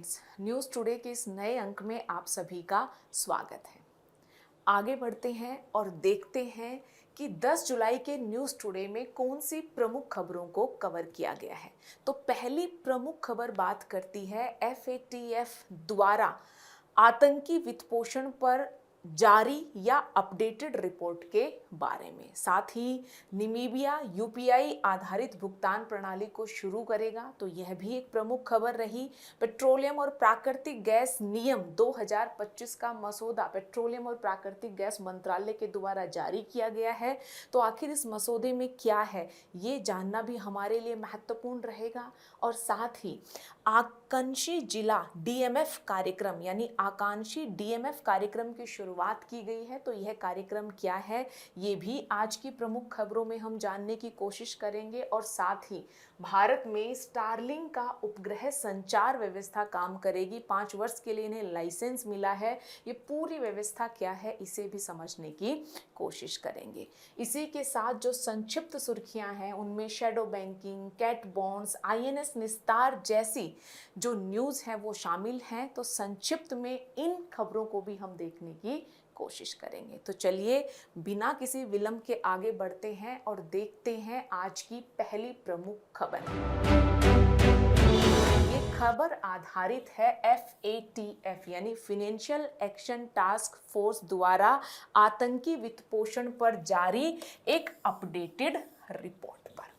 Friends, news today के इस नए अंक में आप सभी का स्वागत है। आगे बढ़ते हैं और देखते हैं कि 10 जुलाई के न्यूज़ टुडे में कौन सी प्रमुख खबरों को कवर किया गया है। तो पहली प्रमुख खबर बात करती है FATF द्वारा आतंकी वित्तपोषण पर जारी या अपडेटेड रिपोर्ट के बारे में। साथ ही नामीबिया UPI आधारित भुगतान प्रणाली को शुरू करेगा, तो यह भी एक प्रमुख खबर रही। पेट्रोलियम और प्राकृतिक गैस नियम 2025 का मसौदा पेट्रोलियम और प्राकृतिक गैस मंत्रालय के द्वारा जारी किया गया है। तो आखिर इस मसौदे में क्या है, ये जानना भी हमारे लिए महत्वपूर्ण रहेगा। और साथ ही आकांक्षी जिला DMF कार्यक्रम यानी आकांक्षी DMF कार्यक्रम की शुरुआत की गई है। तो यह कार्यक्रम क्या है, ये भी आज की प्रमुख खबरों में हम जानने की कोशिश करेंगे। और साथ ही भारत में स्टारलिंक का उपग्रह संचार व्यवस्था काम करेगी। 5 वर्ष के लिए इन्हें लाइसेंस मिला है। ये पूरी व्यवस्था क्या है, इसे भी समझने की कोशिश करेंगे। इसी के साथ जो संक्षिप्त सुर्खियां हैं उनमें shadow banking, cat bonds, INS Nistar जैसी जो न्यूज़ है वो शामिल हैं। तो संक्षिप्त में इन खबरों को भी हम देखने की कोशिश करेंगे। तो चलिए बिना किसी विलंब के आगे बढ़ते हैं और देखते हैं आज की पहली प्रमुख खबर। ये खबर आधारित है FATF यानी फाइनेंशियल एक्शन टास्क फोर्स द्वारा आतंकी वित्तपोषण पर जारी एक अपडेटेड रिपोर्ट पर।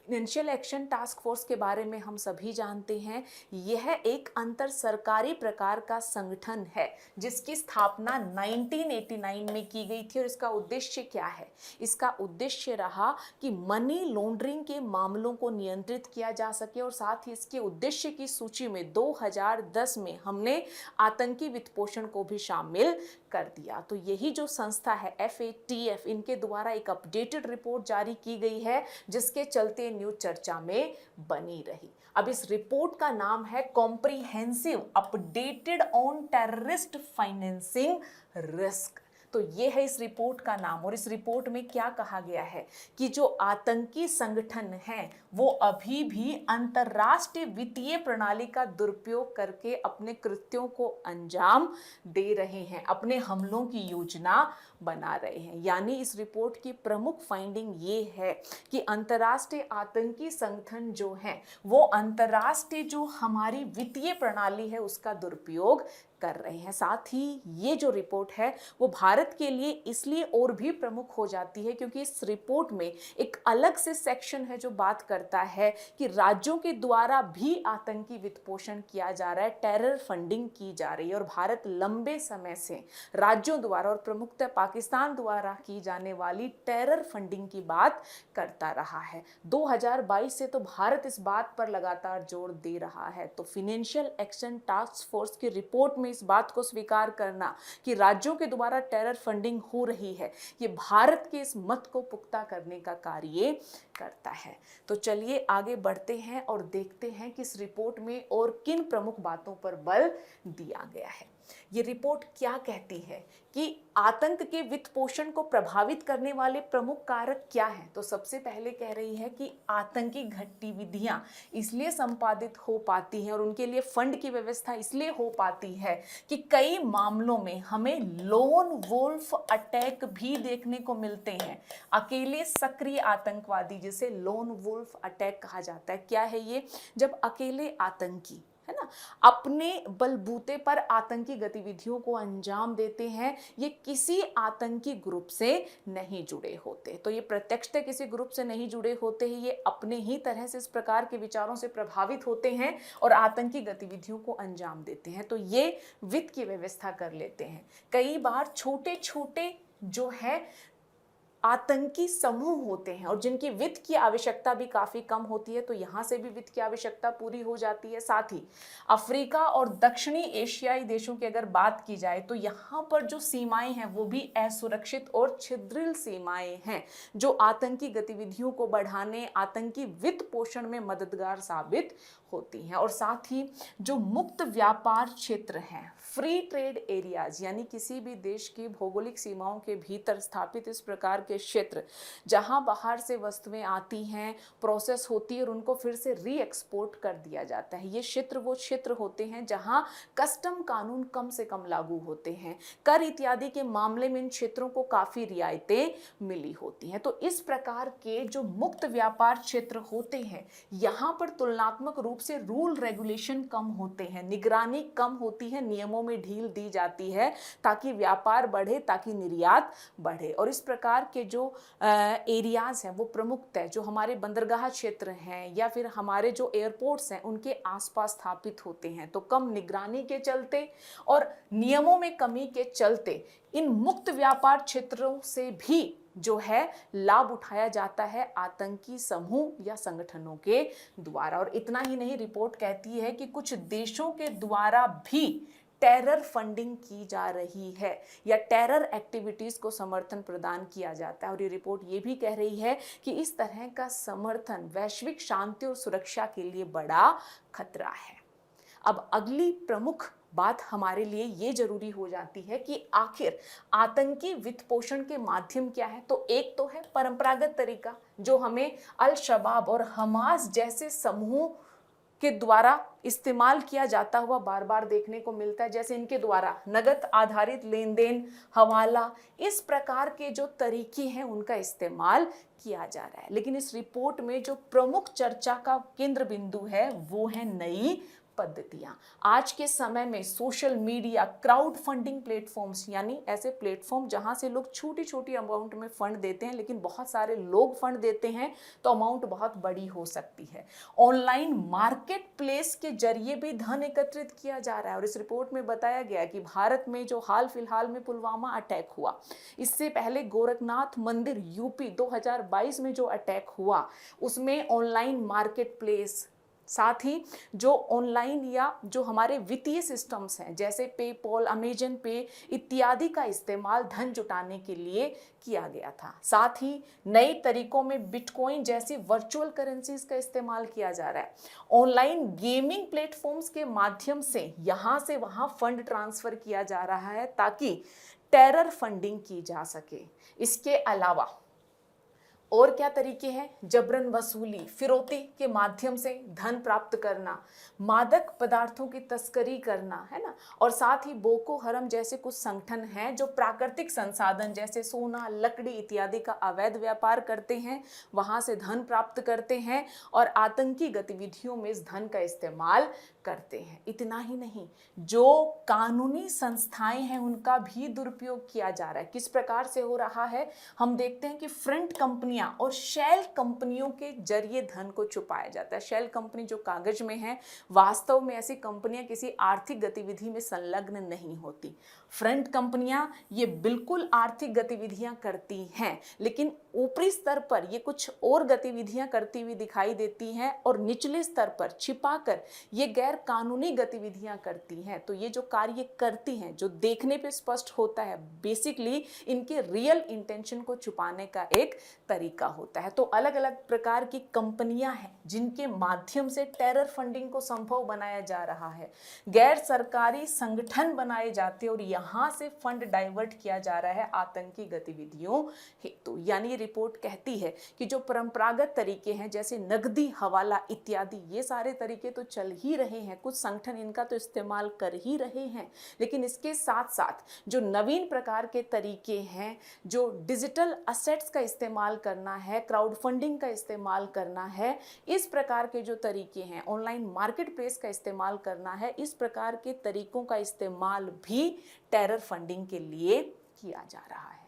फाइनेंशियल एक्शन टास्क फोर्स के बारे में हम सभी जानते हैं, यह एक अंतर सरकारी प्रकार का संगठन है जिसकी स्थापना 1989 में की गई थी। और इसका उद्देश्य क्या है? इसका उद्देश्य रहा कि मनी लॉन्ड्रिंग के मामलों को नियंत्रित किया जा सके। और साथ ही इसके उद्देश्य की सूची में 2010 में हमने आतंकी वित्तपोषण को भी शामिल कर दिया। तो यही जो संस्था है FATF, इनके द्वारा एक अपडेटेड रिपोर्ट जारी की गई है जिसके चलते न्यूज चर्चा में बनी रही। अब इस रिपोर्ट का नाम है comprehensive updated on terrorist financing risk. तो ये है इस रिपोर्ट का नाम। और इस रिपोर्ट में क्या कहा गया है कि जो आतंकी संगठन हैं वो अभी भी अंतरराष्ट्रीय वित्तीय प्रणाली का दुरुपयोग करके अपने कृत्यों को अंजाम दे रहे हैं, अपने हमलों की योजना बना रहे हैं। यानी इस रिपोर्ट की प्रमुख फाइंडिंग ये है कि अंतरराष्ट्रीय आतंकी संगठन जो हैं वो अंतरराष्ट्रीय जो हमारी वित्तीय प्रणाली है उसका दुरुपयोग कर रहे हैं। साथ ही ये जो रिपोर्ट है वो भारत के लिए इसलिए और भी प्रमुख हो जाती है क्योंकि इस रिपोर्ट में एक अलग से सेक्शन है जो बात करता है कि राज्यों के द्वारा भी आतंकी वित्तपोषण किया जा रहा है, टेरर फंडिंग की जा रही है। और भारत लंबे समय से राज्यों द्वारा और प्रमुखतः पाकिस्तान द्वारा की जाने वाली टेरर फंडिंग की बात करता रहा है। 2022 से तो भारत इस बात पर लगातार जोर दे रहा है। तो फाइनेंशियल एक्शन टास्क फोर्स की रिपोर्ट में इस बात को स्वीकार करना कि राज्यों के द्वारा टेरर फंडिंग हो रही है, ये भारत के इस मत को पुख्ता करने का कार्य करता है। तो चलिए आगे बढ़ते हैं और देखते हैं कि इस रिपोर्ट में और किन प्रमुख बातों पर बल दिया गया है। ये रिपोर्ट क्या कहती है कि आतंक के वित्त पोषण को प्रभावित करने वाले प्रमुख कारक क्या हैं। तो सबसे पहले कह रही है कि आतंकी गतिविधियां इसलिए संपादित हो पाती हैं और उनके लिए फंड की व्यवस्था इसलिए हो पाती है कि कई मामलों में हमें लोन वुल्फ अटैक भी देखने को मिलते हैं। अकेले सक्रिय आतंकवादी, जिसे लोन वुल्फ अटैक कहा जाता है। क्या है ये? जब अकेले आतंकी है ना अपने बलबूते पर आतंकी गतिविधियों को अंजाम देते हैं, ये किसी आतंकी ग्रुप से नहीं जुड़े होते। तो ये प्रत्यक्षतः किसी ग्रुप से नहीं जुड़े होते हैं, ये अपने ही तरह से इस प्रकार के विचारों से प्रभावित होते हैं और आतंकी गतिविधियों को अंजाम देते हैं। तो ये वित्त की व्यवस्था कर लेते हैं। कई बार छोटे छोटे जो है आतंकी समूह होते हैं और जिनकी वित्त की आवश्यकता भी काफी कम होती है, तो यहां से भी वित्त की आवश्यकता पूरी हो जाती है। साथ ही अफ्रीका और दक्षिणी एशियाई देशों की अगर बात की जाए तो यहां पर जो सीमाएं हैं वो भी असुरक्षित और छिद्रिल सीमाएं हैं जो आतंकी गतिविधियों को बढ़ाने, आतंकी वित्त पोषण में मददगार साबित होती हैं। और साथ ही जो मुक्त व्यापार क्षेत्र हैं, फ्री ट्रेड एरियाज, यानी किसी भी देश की भौगोलिक सीमाओं के भीतर स्थापित इस प्रकार के क्षेत्र जहां बाहर से वस्तुएं आती हैं, प्रोसेस होती है और उनको फिर से री एक्सपोर्ट कर दिया जाता है, ये क्षेत्र वो क्षेत्र होते हैं जहां कस्टम कानून कम से कम लागू होते हैं। कर इत्यादि के मामले में इन क्षेत्रों को काफी रियायतें मिली होती हैं। तो इस प्रकार के जो मुक्त व्यापार क्षेत्र होते हैं, यहाँ पर तुलनात्मक रूप से रूल रेगुलेशन कम होते हैं, निगरानी कम होती है, नियमों में ढील दी जाती है ताकि व्यापार बढ़े, ताकि निर्यात बढ़े। और इस प्रकार के जो एरियाज हैं वो प्रमुखतः जो हमारे बंदरगाह क्षेत्र हैं या फिर हमारे जो एयरपोर्ट्स हैं उनके आसपास स्थापित होते हैं। तो कम निगरानी के चलते और नियमों में कमी के चलते इन मुक्त व्यापार क्षेत्रों से भी जो है लाभ उठाया जाता है आतंकी समूह या संगठनों के द्वारा। और इतना ही नहीं, रिपोर्ट कहती है कि कुछ देशों के द्वारा भी टेरर फंडिंग की जा रही है या टेरर एक्टिविटीज को समर्थन प्रदान किया जाता है। और ये रिपोर्ट ये भी कह रही है कि इस तरह का समर्थन वैश्विक शांति और सुरक्षा के लिए बड़ा खतरा है। अब अगली प्रमुख बात हमारे लिए ये जरूरी हो जाती है कि आखिर आतंकी वित्त पोषण के माध्यम क्या है। तो एक तो है परंपरागत तरीका जो हमें अल शबाब और हमास जैसे समूह के द्वारा इस्तेमाल किया जाता हुआ बार बार देखने को मिलता है, जैसे इनके द्वारा नगद आधारित लेन देन, हवाला, इस प्रकार के जो तरीके हैं उनका इस्तेमाल किया जा रहा है। लेकिन इस रिपोर्ट में जो प्रमुख चर्चा का केंद्र बिंदु है वो है नई पद्धतियां। आज के समय में social media, crowd funding platforms, यानी ऐसे प्लेटफॉर्म जहां से लोग छोटी छोटी अमाउंट में फंड देते हैं, लेकिन बहुत सारे लोग फंड देते हैं तो अमाउंट बहुत बड़ी हो सकती है। ऑनलाइन मार्केट प्लेस के जरिए भी धन एकत्रित किया जा रहा है। और इस रिपोर्ट में बताया गया कि भारत में जो हाल फिलहाल में पुलवामा अटैक हुआ, इससे पहले गोरखनाथ मंदिर यूपी 2022 में जो अटैक हुआ, उसमें ऑनलाइन मार्केट प्लेस, साथ ही जो ऑनलाइन या जो हमारे वित्तीय सिस्टम्स हैं जैसे पेपॉल, अमेजन पे इत्यादि का इस्तेमाल धन जुटाने के लिए किया गया था। साथ ही नए तरीकों में बिटकॉइन जैसी वर्चुअल करेंसीज का इस्तेमाल किया जा रहा है। ऑनलाइन गेमिंग प्लेटफॉर्म्स के माध्यम से यहाँ से वहाँ फंड ट्रांसफर किया जा रहा है ताकि टेरर फंडिंग की जा सके। इसके अलावा और क्या तरीके हैं? जबरन वसूली, फिरौती के माध्यम से धन प्राप्त करना, मादक पदार्थों की तस्करी करना, है ना। और साथ ही बोको हरम जैसे कुछ संगठन हैं जो प्राकृतिक संसाधन जैसे सोना, लकड़ी इत्यादि का अवैध व्यापार करते हैं, वहां से धन प्राप्त करते हैं और आतंकी गतिविधियों में इस धन का इस्तेमाल करते हैं। इतना ही नहीं, जो कानूनी संस्थाएं हैं उनका भी दुरुपयोग किया जा रहा है। किस प्रकार से हो रहा है? हम देखते हैं कि फ्रंट कंपनियां और शेल कंपनियों के जरिए धन को छुपाया जाता है। शेल कंपनी जो कागज में है, वास्तव में ऐसी कंपनियां किसी आर्थिक गतिविधि में संलग्न नहीं होती। फ्रंट कंपनियां ये बिल्कुल आर्थिक गतिविधियां करती हैं, लेकिन ऊपरी स्तर पर ये कुछ और गतिविधियां करती हुई दिखाई देती हैं और निचले स्तर पर छिपाकर ये गैर कानूनी गतिविधियां करती हैं। तो ये जो कार्य करती हैं, जो देखने पे स्पष्ट होता है, बेसिकली इनके रियल इंटेंशन को छुपाने का एक तरीका होता है। तो अलग अलग प्रकार की कंपनियां हैं जिनके माध्यम से टेरर फंडिंग को संभव बनाया जा रहा है। गैर सरकारी संगठन बनाए जाते हैं और यहाँ से फंड डाइवर्ट किया जा रहा है आतंकी गतिविधियों हेतु। यानी रिपोर्ट कहती है कि जो परंपरागत तरीके हैं जैसे नकदी, हवाला इत्यादि, ये सारे तरीके तो चल ही रहे हैं, कुछ संगठन इनका तो इस्तेमाल कर ही रहे हैं, लेकिन इसके साथ साथ जो नवीन प्रकार के तरीके हैं, जो डिजिटल असेट्स का इस्तेमाल करना है, क्राउड फंडिंग का इस्तेमाल करना है, इस प्रकार के जो तरीके हैं, ऑनलाइन मार्केट प्लेस का इस्तेमाल करना है, इस प्रकार के तरीकों का इस्तेमाल भी टेरर फंडिंग के लिए किया जा रहा है।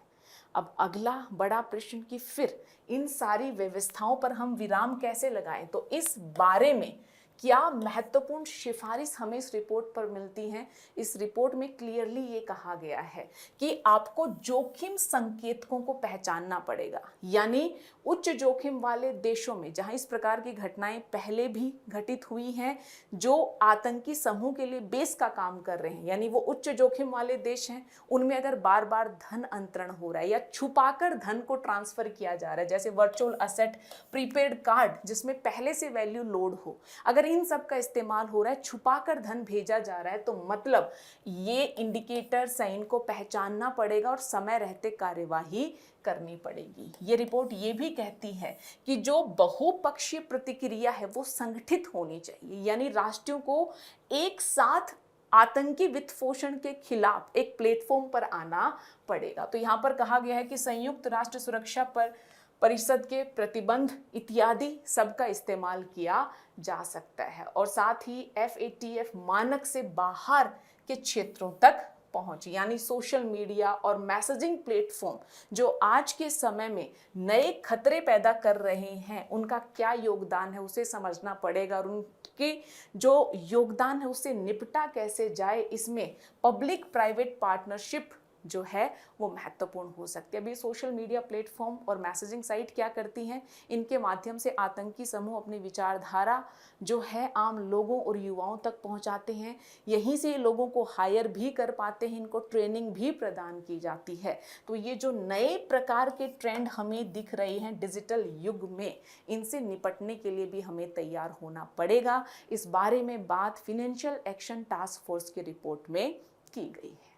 अब अगला बड़ा प्रश्न कि फिर इन सारी व्यवस्थाओं पर हम विराम कैसे लगाएं? तो इस बारे में क्या महत्वपूर्ण सिफारिश हमें इस रिपोर्ट पर मिलती हैं? इस रिपोर्ट में क्लियरली ये कहा गया है कि आपको जोखिम संकेतकों को पहचानना पड़ेगा। यानी उच्च जोखिम वाले देशों में जहां इस प्रकार की घटनाएं पहले भी घटित हुई हैं, जो आतंकी समूह के लिए बेस का काम कर रहे हैं, यानी वो उच्च जोखिम वाले देश हैं, उनमें अगर बार बार धन अंतरण हो रहा है या छुपाकर धन को ट्रांसफर किया जा रहा है, जैसे वर्चुअल असेट, प्रीपेड कार्ड जिसमें पहले से वैल्यू लोड हो, अगर इन सब का इस्तेमाल हो रहा है, छुपाकर धन भेजा जा रहा है, तो मतलब ये इंडिकेटर साइन को पहचानना पड़ेगा और समय रहते कार्यवाही करनी पड़ेगी। ये रिपोर्ट ये भी कहती है कि जो बहुपक्षीय प्रतिक्रिया है वो संगठित होनी चाहिए, यानी राष्ट्रों को एक साथ आतंकी वित्तपोषण के खिलाफ एक प्लेटफॉर्म पर आना पड़ेगा। तो यहाँ पर कहा गया है कि संयुक्त राष्ट्र सुरक्षा पर परिषद के प्रतिबंध इत्यादि सबका इस्तेमाल किया जा सकता है और साथ ही FATF मानक से बाहर के क्षेत्रों तक पहुंच, यानी सोशल मीडिया और मैसेजिंग प्लेटफॉर्म जो आज के समय में नए खतरे पैदा कर रहे हैं, उनका क्या योगदान है उसे समझना पड़ेगा और उनके जो योगदान है उससे निपटा कैसे जाए, इसमें पब्लिक प्राइवेट पार्टनरशिप जो है वो महत्वपूर्ण हो सकती है। अभी सोशल मीडिया प्लेटफॉर्म और मैसेजिंग साइट क्या करती हैं, इनके माध्यम से आतंकी समूह अपनी विचारधारा जो है आम लोगों और युवाओं तक पहुंचाते हैं, यहीं से लोगों को हायर भी कर पाते हैं, इनको ट्रेनिंग भी प्रदान की जाती है। तो ये जो नए प्रकार के ट्रेंड हमें दिख रहे हैं डिजिटल युग में, इनसे निपटने के लिए भी हमें तैयार होना पड़ेगा। इस बारे में बात फाइनेंशियल एक्शन टास्क फोर्स की रिपोर्ट में की गई है।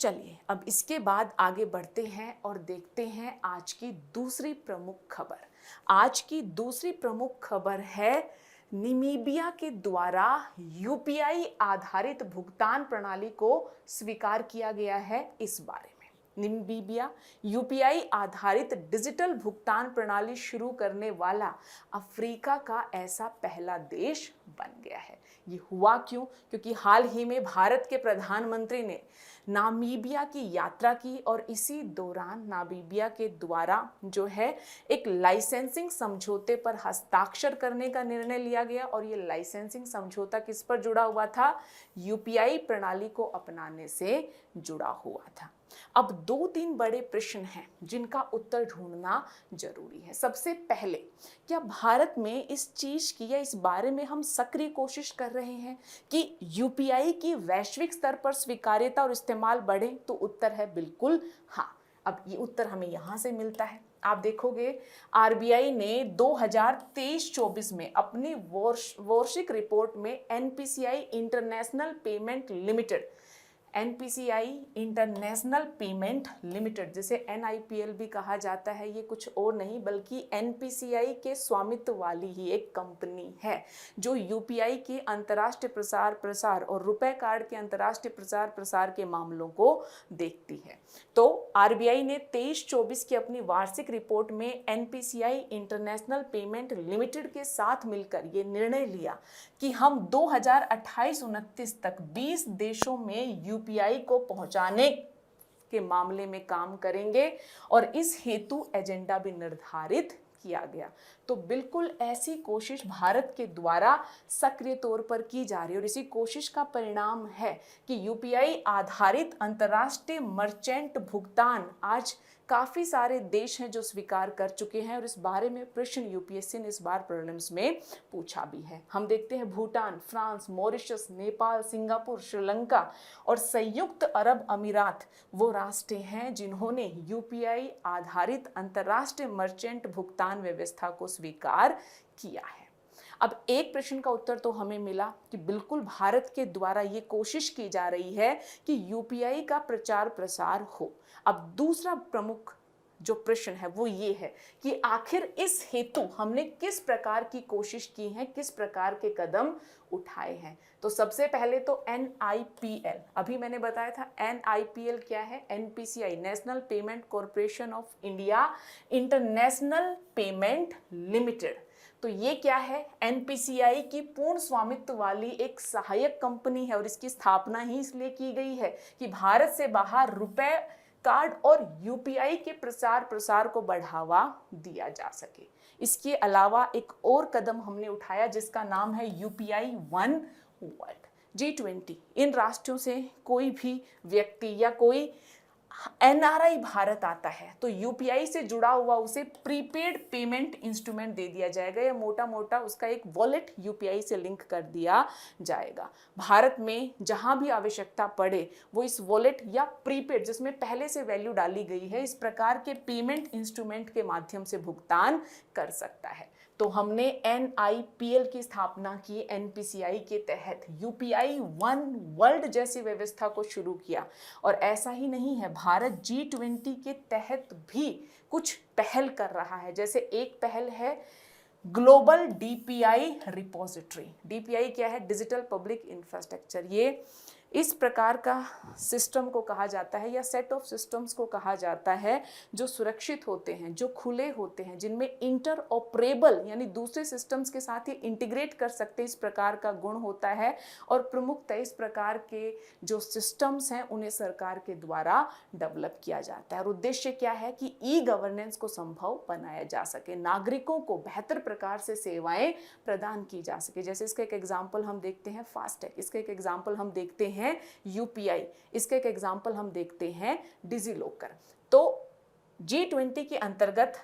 चलिए अब इसके बाद आगे बढ़ते हैं और देखते हैं आज की दूसरी प्रमुख खबर। आज की दूसरी प्रमुख खबर है नामीबिया के द्वारा UPI आधारित भुगतान प्रणाली को स्वीकार किया गया है। इस बारे में नामीबिया UPI आधारित डिजिटल भुगतान प्रणाली शुरू करने वाला अफ्रीका का ऐसा पहला देश बन गया है। ये हुआ क्यों? क्योंकि हाल ही में भारत के प्रधानमंत्री ने नामीबिया की यात्रा की और इसी दौरान नामीबिया के द्वारा जो है एक लाइसेंसिंग समझौते पर हस्ताक्षर करने का निर्णय लिया गया और ये लाइसेंसिंग समझौता किस पर जुड़ा हुआ था? UPI प्रणाली को अपनाने से जुड़ा हुआ था। अब 2-3 बड़े प्रश्न हैं जिनका उत्तर ढूंढना जरूरी है। सबसे पहले, क्या भारत में इस चीज की या इस बारे में हम सक्रिय कोशिश कर रहे हैं कि UPI की वैश्विक स्तर पर स्वीकार्यता और इस्तेमाल बढ़े? तो उत्तर है बिल्कुल हाँ। अब ये उत्तर हमें यहाँ से मिलता है। आप देखोगे RBI ने 2023-24 में अपनी वार्षिक रिपोर्ट में NPCI international payment limited, NPCI international payment limited, जिसे NIPL भी कहा जाता है, ये कुछ और नहीं बल्कि NPCI के स्वामित्व वाली ही एक कंपनी है जो UPI के अंतर्राष्ट्रीय प्रसार और रुपए कार्ड के अंतर्राष्ट्रीय प्रसार के मामलों को देखती है। तो RBI ने 23-24 की अपनी वार्षिक रिपोर्ट में NPCI इंटरनेशनल पेमेंट लिमिटेड के साथ मिलकर ये निर्णय लिया कि हम 2028-29 तक 20 देशों में UPI को पहुंचाने के मामले में काम करेंगे और इस हेतु एजेंडा भी निर्धारित किया गया। तो बिल्कुल ऐसी कोशिश भारत के द्वारा सक्रिय तौर पर की जा रही है और इसी कोशिश का परिणाम है कि UPI आधारित अंतर्राष्ट्रीय मर्चेंट भुगतान आज काफ़ी सारे देश हैं जो स्वीकार कर चुके हैं और इस बारे में प्रश्न UPSC ने इस बार प्रीलिम्स में पूछा भी है। हम देखते हैं Bhutan, France, Mauritius, Nepal, Singapore, Sri Lanka और संयुक्त अरब अमीरात वो राष्ट्र हैं जिन्होंने UPI आधारित अंतर्राष्ट्रीय मर्चेंट भुगतान व्यवस्था को स्वीकार किया है। अब एक प्रश्न का उत्तर तो हमें मिला कि बिल्कुल भारत के द्वारा ये कोशिश की जा रही है कि UPI का प्रचार प्रसार हो। अब दूसरा प्रमुख जो प्रश्न है वो ये है कि आखिर इस हेतु हमने किस प्रकार की कोशिश की है, किस प्रकार के कदम उठाए हैं। तो सबसे पहले तो NIPL, अभी मैंने बताया था NIPL क्या है, NPCI national payment corporation of India international payment limited. तो ये क्या है? NPCI की पूर्ण स्वामित्व वाली एक सहायक कंपनी है और इसकी स्थापना ही इसलिए की गई है कि भारत से बाहर रुपए कार्ड और UPI के प्रसार को बढ़ावा दिया जा सके। इसके अलावा एक और कदम हमने उठाया जिसका नाम है UPI वन वर्ल्ड। G20 इन राष्ट्रों से कोई भी व्यक्ति या कोई NRI भारत आता है तो UPI से जुड़ा हुआ उसे प्रीपेड पेमेंट इंस्ट्रूमेंट दे दिया जाएगा या मोटा मोटा उसका एक वॉलेट UPI से लिंक कर दिया जाएगा। भारत में जहां भी आवश्यकता पड़े वो इस वॉलेट या प्रीपेड जिसमें पहले से वैल्यू डाली गई है इस प्रकार के पेमेंट इंस्ट्रूमेंट के माध्यम से भुगतान कर सकता है। तो हमने NIPL की स्थापना की NPCI के तहत, UPI वन वर्ल्ड जैसी व्यवस्था को शुरू किया। और ऐसा ही नहीं है, भारत G20 के तहत भी कुछ पहल कर रहा है। जैसे एक पहल है ग्लोबल DPI रिपोजिटरी। DPI क्या है? Digital public infrastructure. ये इस प्रकार का सिस्टम को कहा जाता है या सेट ऑफ सिस्टम्स को कहा जाता है जो सुरक्षित होते हैं, जो खुले होते हैं, जिनमें इंटर ऑपरेबल यानी दूसरे सिस्टम्स के साथ ही इंटीग्रेट कर सकते इस प्रकार का गुण होता है। और प्रमुखतः इस प्रकार के जो सिस्टम्स हैं उन्हें सरकार के द्वारा डेवलप किया जाता है। और उद्देश्य क्या है कि ई गवर्नेंस को संभव बनाया जा सके, नागरिकों को बेहतर प्रकार से सेवाएं प्रदान की जा सके। जैसे इसका एक एग्जाम्पल हम देखते हैं फास्टैग, इसका एक एग्जाम्पल हम देखते हैं UPI, इसका एक एग्जाम्पल हम देखते हैं डिजिलॉकर। तो G20 के अंतर्गत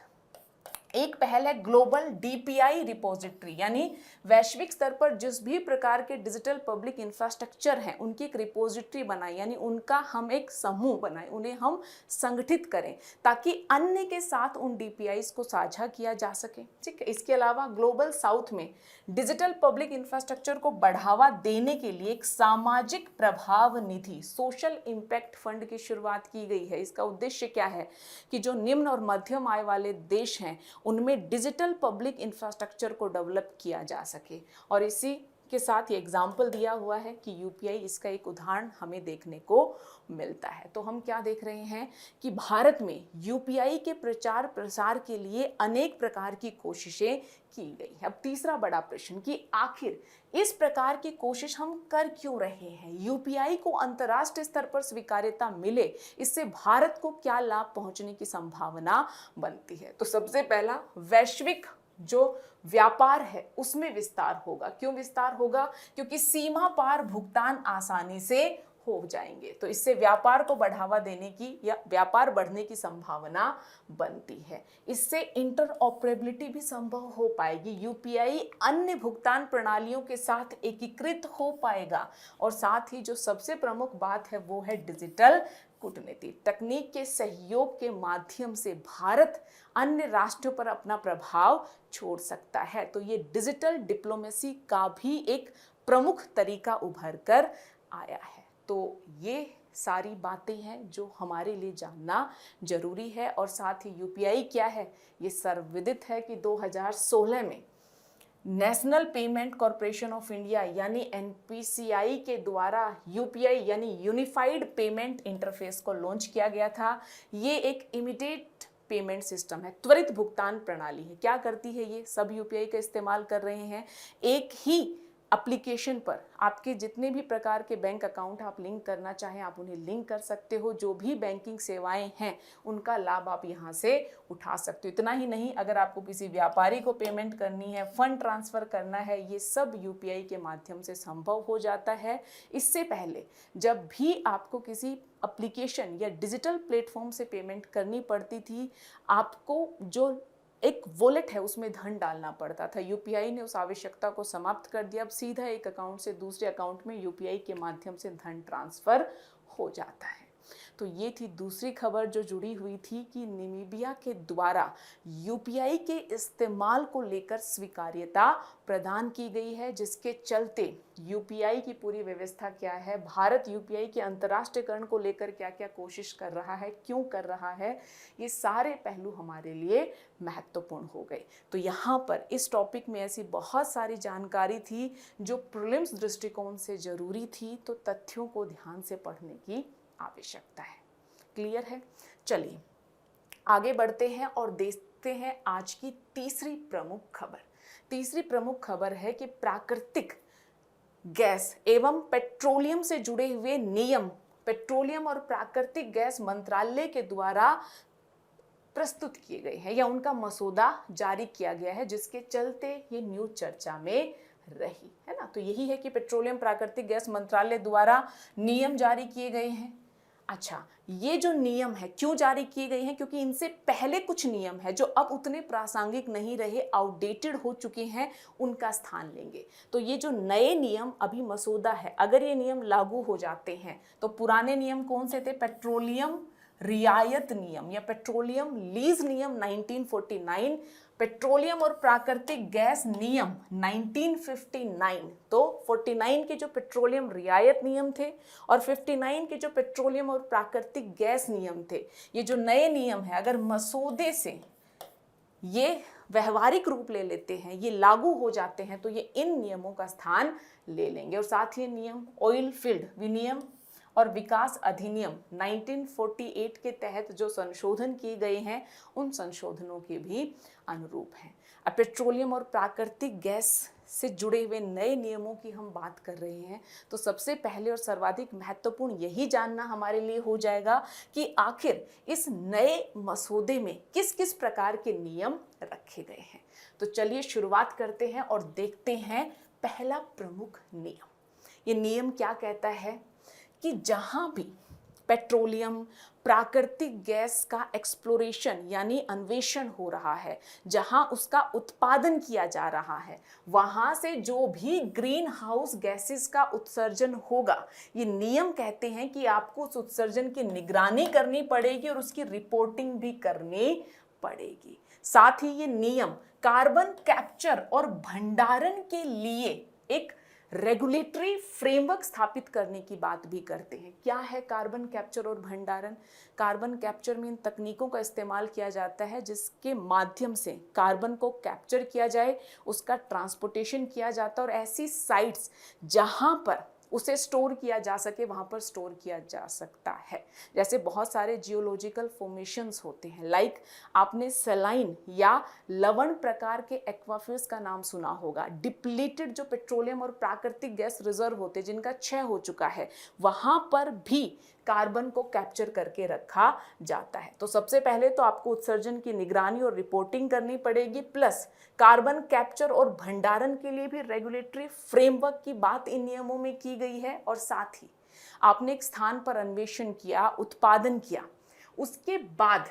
एक पहल है ग्लोबल DPI रिपोजिटरी, यानी वैश्विक स्तर पर जिस भी प्रकार के डिजिटल पब्लिक इंफ्रास्ट्रक्चर हैं उनकी एक रिपोजिटरी बनाए, यानी उनका हम एक समूह बनाए, उन्हें हम संगठित करें ताकि अन्य के साथ उन DPIs को साझा किया जा सके। ठीक है। इसके अलावा ग्लोबल साउथ में डिजिटल पब्लिक इंफ्रास्ट्रक्चर को बढ़ावा देने के लिए एक सामाजिक प्रभाव निधि, सोशल इम्पैक्ट फंड की शुरुआत की गई है। इसका उद्देश्य क्या है कि जो निम्न और मध्यम आय वाले देश हैं उनमें डिजिटल पब्लिक इंफ्रास्ट्रक्चर को डेवलप किया जा सके। और इसी के साथ ये एग्जाम्पल दिया हुआ है कि UPI इसका एक उदाहरण हमें देखने को मिलता है। तो हम क्या देख रहे हैं कि भारत में UPI के प्रचार प्रसार के लिए अनेक प्रकार की कोशिशें की गई है। अब तीसरा बड़ा प्रश्न कि आखिर इस प्रकार की कोशिश हम कर क्यों रहे हैं? UPI को अंतर्राष्ट्रीय स्तर पर स्वीकार्यता मिले, इससे भारत को क्या लाभ पहुंचने की संभावना बनती है? तो सबसे पहला, वैश्विक जो व्यापार है उसमें विस्तार होगा। क्यों विस्तार होगा? क्योंकि सीमा पार भुगतान आसानी से हो जाएंगे, तो इससे व्यापार को बढ़ावा देने की या व्यापार बढ़ने की संभावना बनती है। इससे इंटरऑपरेबिलिटी भी संभव हो पाएगी, UPI अन्य भुगतान प्रणालियों के साथ एकीकृत हो पाएगा। और साथ ही जो सबसे प्रमुख बात है वो है डिजिटल कूटनीति। तकनीक के सहयोग के माध्यम से भारत अन्य राष्ट्रों पर अपना प्रभाव छोड़ सकता है। तो ये डिजिटल डिप्लोमेसी का भी एक प्रमुख तरीका उभर कर आया है। तो ये सारी बातें हैं जो हमारे लिए जानना जरूरी है। और साथ ही UPI क्या है, ये सर्वविदित है कि 2016 में national payment corporation of India यानी NPCI के द्वारा UPI यानी यूनिफाइड पेमेंट इंटरफेस को लॉन्च किया गया था। ये एक इमीडिएट पेमेंट सिस्टम है, त्वरित भुगतान प्रणाली है। क्या करती है ये? सब UPI का इस्तेमाल कर रहे हैं। एक ही एप्लीकेशन पर आपके जितने भी प्रकार के बैंक अकाउंट आप लिंक करना चाहें आप उन्हें लिंक कर सकते हो। जो भी बैंकिंग सेवाएं हैं उनका लाभ आप यहाँ से उठा सकते हो। इतना ही नहीं, अगर आपको किसी व्यापारी को पेमेंट करनी है, फंड ट्रांसफ़र करना है, ये सब UPI के माध्यम से संभव हो जाता है। इससे पहले जब भी आपको किसी एप्लीकेशन या डिजिटल प्लेटफॉर्म से पेमेंट करनी पड़ती थी, आपको जो एक वॉलेट है उसमें धन डालना पड़ता था। UPI ने उस आवश्यकता को समाप्त कर दिया। अब सीधा एक अकाउंट से दूसरे अकाउंट में UPI के माध्यम से धन ट्रांसफ़र हो जाता है। तो ये थी दूसरी खबर जो जुड़ी हुई थी कि नामीबिया के द्वारा UPI के इस्तेमाल को लेकर स्वीकार्यता प्रदान की गई है, जिसके चलते UPI की पूरी व्यवस्था क्या है, भारत UPI के अंतर्राष्ट्रीयकरण को लेकर क्या क्या कोशिश कर रहा है, क्यों कर रहा है, ये सारे पहलू हमारे लिए महत्वपूर्ण हो गए। तो यहाँ पर इस टॉपिक में ऐसी बहुत सारी जानकारी थी जो प्रीलिम्स दृष्टिकोण से ज़रूरी थी, तो तथ्यों को ध्यान से पढ़ने की आवश्यकता है। क्लियर है? चलिए आगे बढ़ते हैं और देखते हैं आज की तीसरी प्रमुख खबर। तीसरी प्रमुख खबर है कि प्राकृतिक गैस एवं पेट्रोलियम से जुड़े हुए नियम पेट्रोलियम और प्राकृतिक गैस मंत्रालय के द्वारा प्रस्तुत किए गए हैं या उनका मसौदा जारी किया गया है, जिसके चलते ये न्यूज चर्चा में रही है ना। तो यही है कि पेट्रोलियम प्राकृतिक गैस मंत्रालय द्वारा नियम जारी किए गए हैं। अच्छा, ये जो नियम है क्यों जारी किए गए हैं? क्योंकि इनसे पहले कुछ नियम है जो अब उतने प्रासंगिक नहीं रहे, आउटडेटेड हो चुके हैं, उनका स्थान लेंगे। तो ये जो नए नियम अभी मसौदा है, अगर ये नियम लागू हो जाते हैं तो पुराने नियम कौन से थे? पेट्रोलियम रियायत नियम या पेट्रोलियम लीज नियम 1949, पेट्रोलियम और प्राकृतिक गैस नियम 1959। तो 49 के जो पेट्रोलियम रियायत नियम थे और 59 के जो पेट्रोलियम और प्राकृतिक गैस नियम थे, ये जो नए नियम है, अगर मसौदे से ये व्यवहारिक रूप ले लेते हैं, ये लागू हो जाते हैं, तो ये इन नियमों का स्थान ले लेंगे। और साथ ही नियम ऑयल फील्ड विनियम और विकास अधिनियम 1948 के तहत जो संशोधन किए गए हैं, उन संशोधनों के भी अनुरूप हैं। अब पेट्रोलियम और प्राकृतिक गैस से जुड़े हुए नए नियमों की हम बात कर रहे हैं, तो सबसे पहले और सर्वाधिक महत्वपूर्ण यही जानना हमारे लिए हो जाएगा कि आखिर इस नए मसौदे में किस किस प्रकार के नियम रखे गए हैं। तो चलिए शुरुआत करते हैं और देखते हैं पहला प्रमुख नियम। ये नियम क्या कहता है कि जहां भी पेट्रोलियम प्राकृतिक गैस का एक्सप्लोरेशन यानी अन्वेषण हो रहा है, जहां उसका उत्पादन किया जा रहा है, वहां से जो भी ग्रीन हाउस गैसेस का उत्सर्जन होगा, ये नियम कहते हैं कि आपको उस उत्सर्जन की निगरानी करनी पड़ेगी और उसकी रिपोर्टिंग भी करनी पड़ेगी। साथ ही ये नियम कार्बन कैप्चर और भंडारण के लिए एक रेगुलेटरी फ्रेमवर्क स्थापित करने की बात भी करते हैं। क्या है कार्बन कैप्चर और भंडारण? कार्बन कैप्चर में इन तकनीकों का इस्तेमाल किया जाता है जिसके माध्यम से कार्बन को कैप्चर किया जाए, उसका ट्रांसपोर्टेशन किया जाता है और ऐसी साइट्स जहां पर उसे स्टोर किया जा सके वहां पर स्टोर किया जा सकता है। जैसे बहुत सारे जियोलॉजिकल फॉर्मेशंस होते हैं, लाइक आपने सलाइन या लवण प्रकार के एक्वाफियर्स का नाम सुना होगा। डिप्लीटेड जो पेट्रोलियम और प्राकृतिक गैस रिजर्व होते हैं जिनका क्षय हो चुका है, वहां पर भी कार्बन को कैप्चर करके रखा जाता है। तो सबसे पहले तो आपको उत्सर्जन की निगरानी और रिपोर्टिंग करनी पड़ेगी, प्लस कार्बन कैप्चर और भंडारण के लिए भी रेगुलेटरी फ्रेमवर्क की बात इन नियमों में की गई है। और साथ ही आपने एक स्थान पर अन्वेषण किया, उत्पादन किया, उसके बाद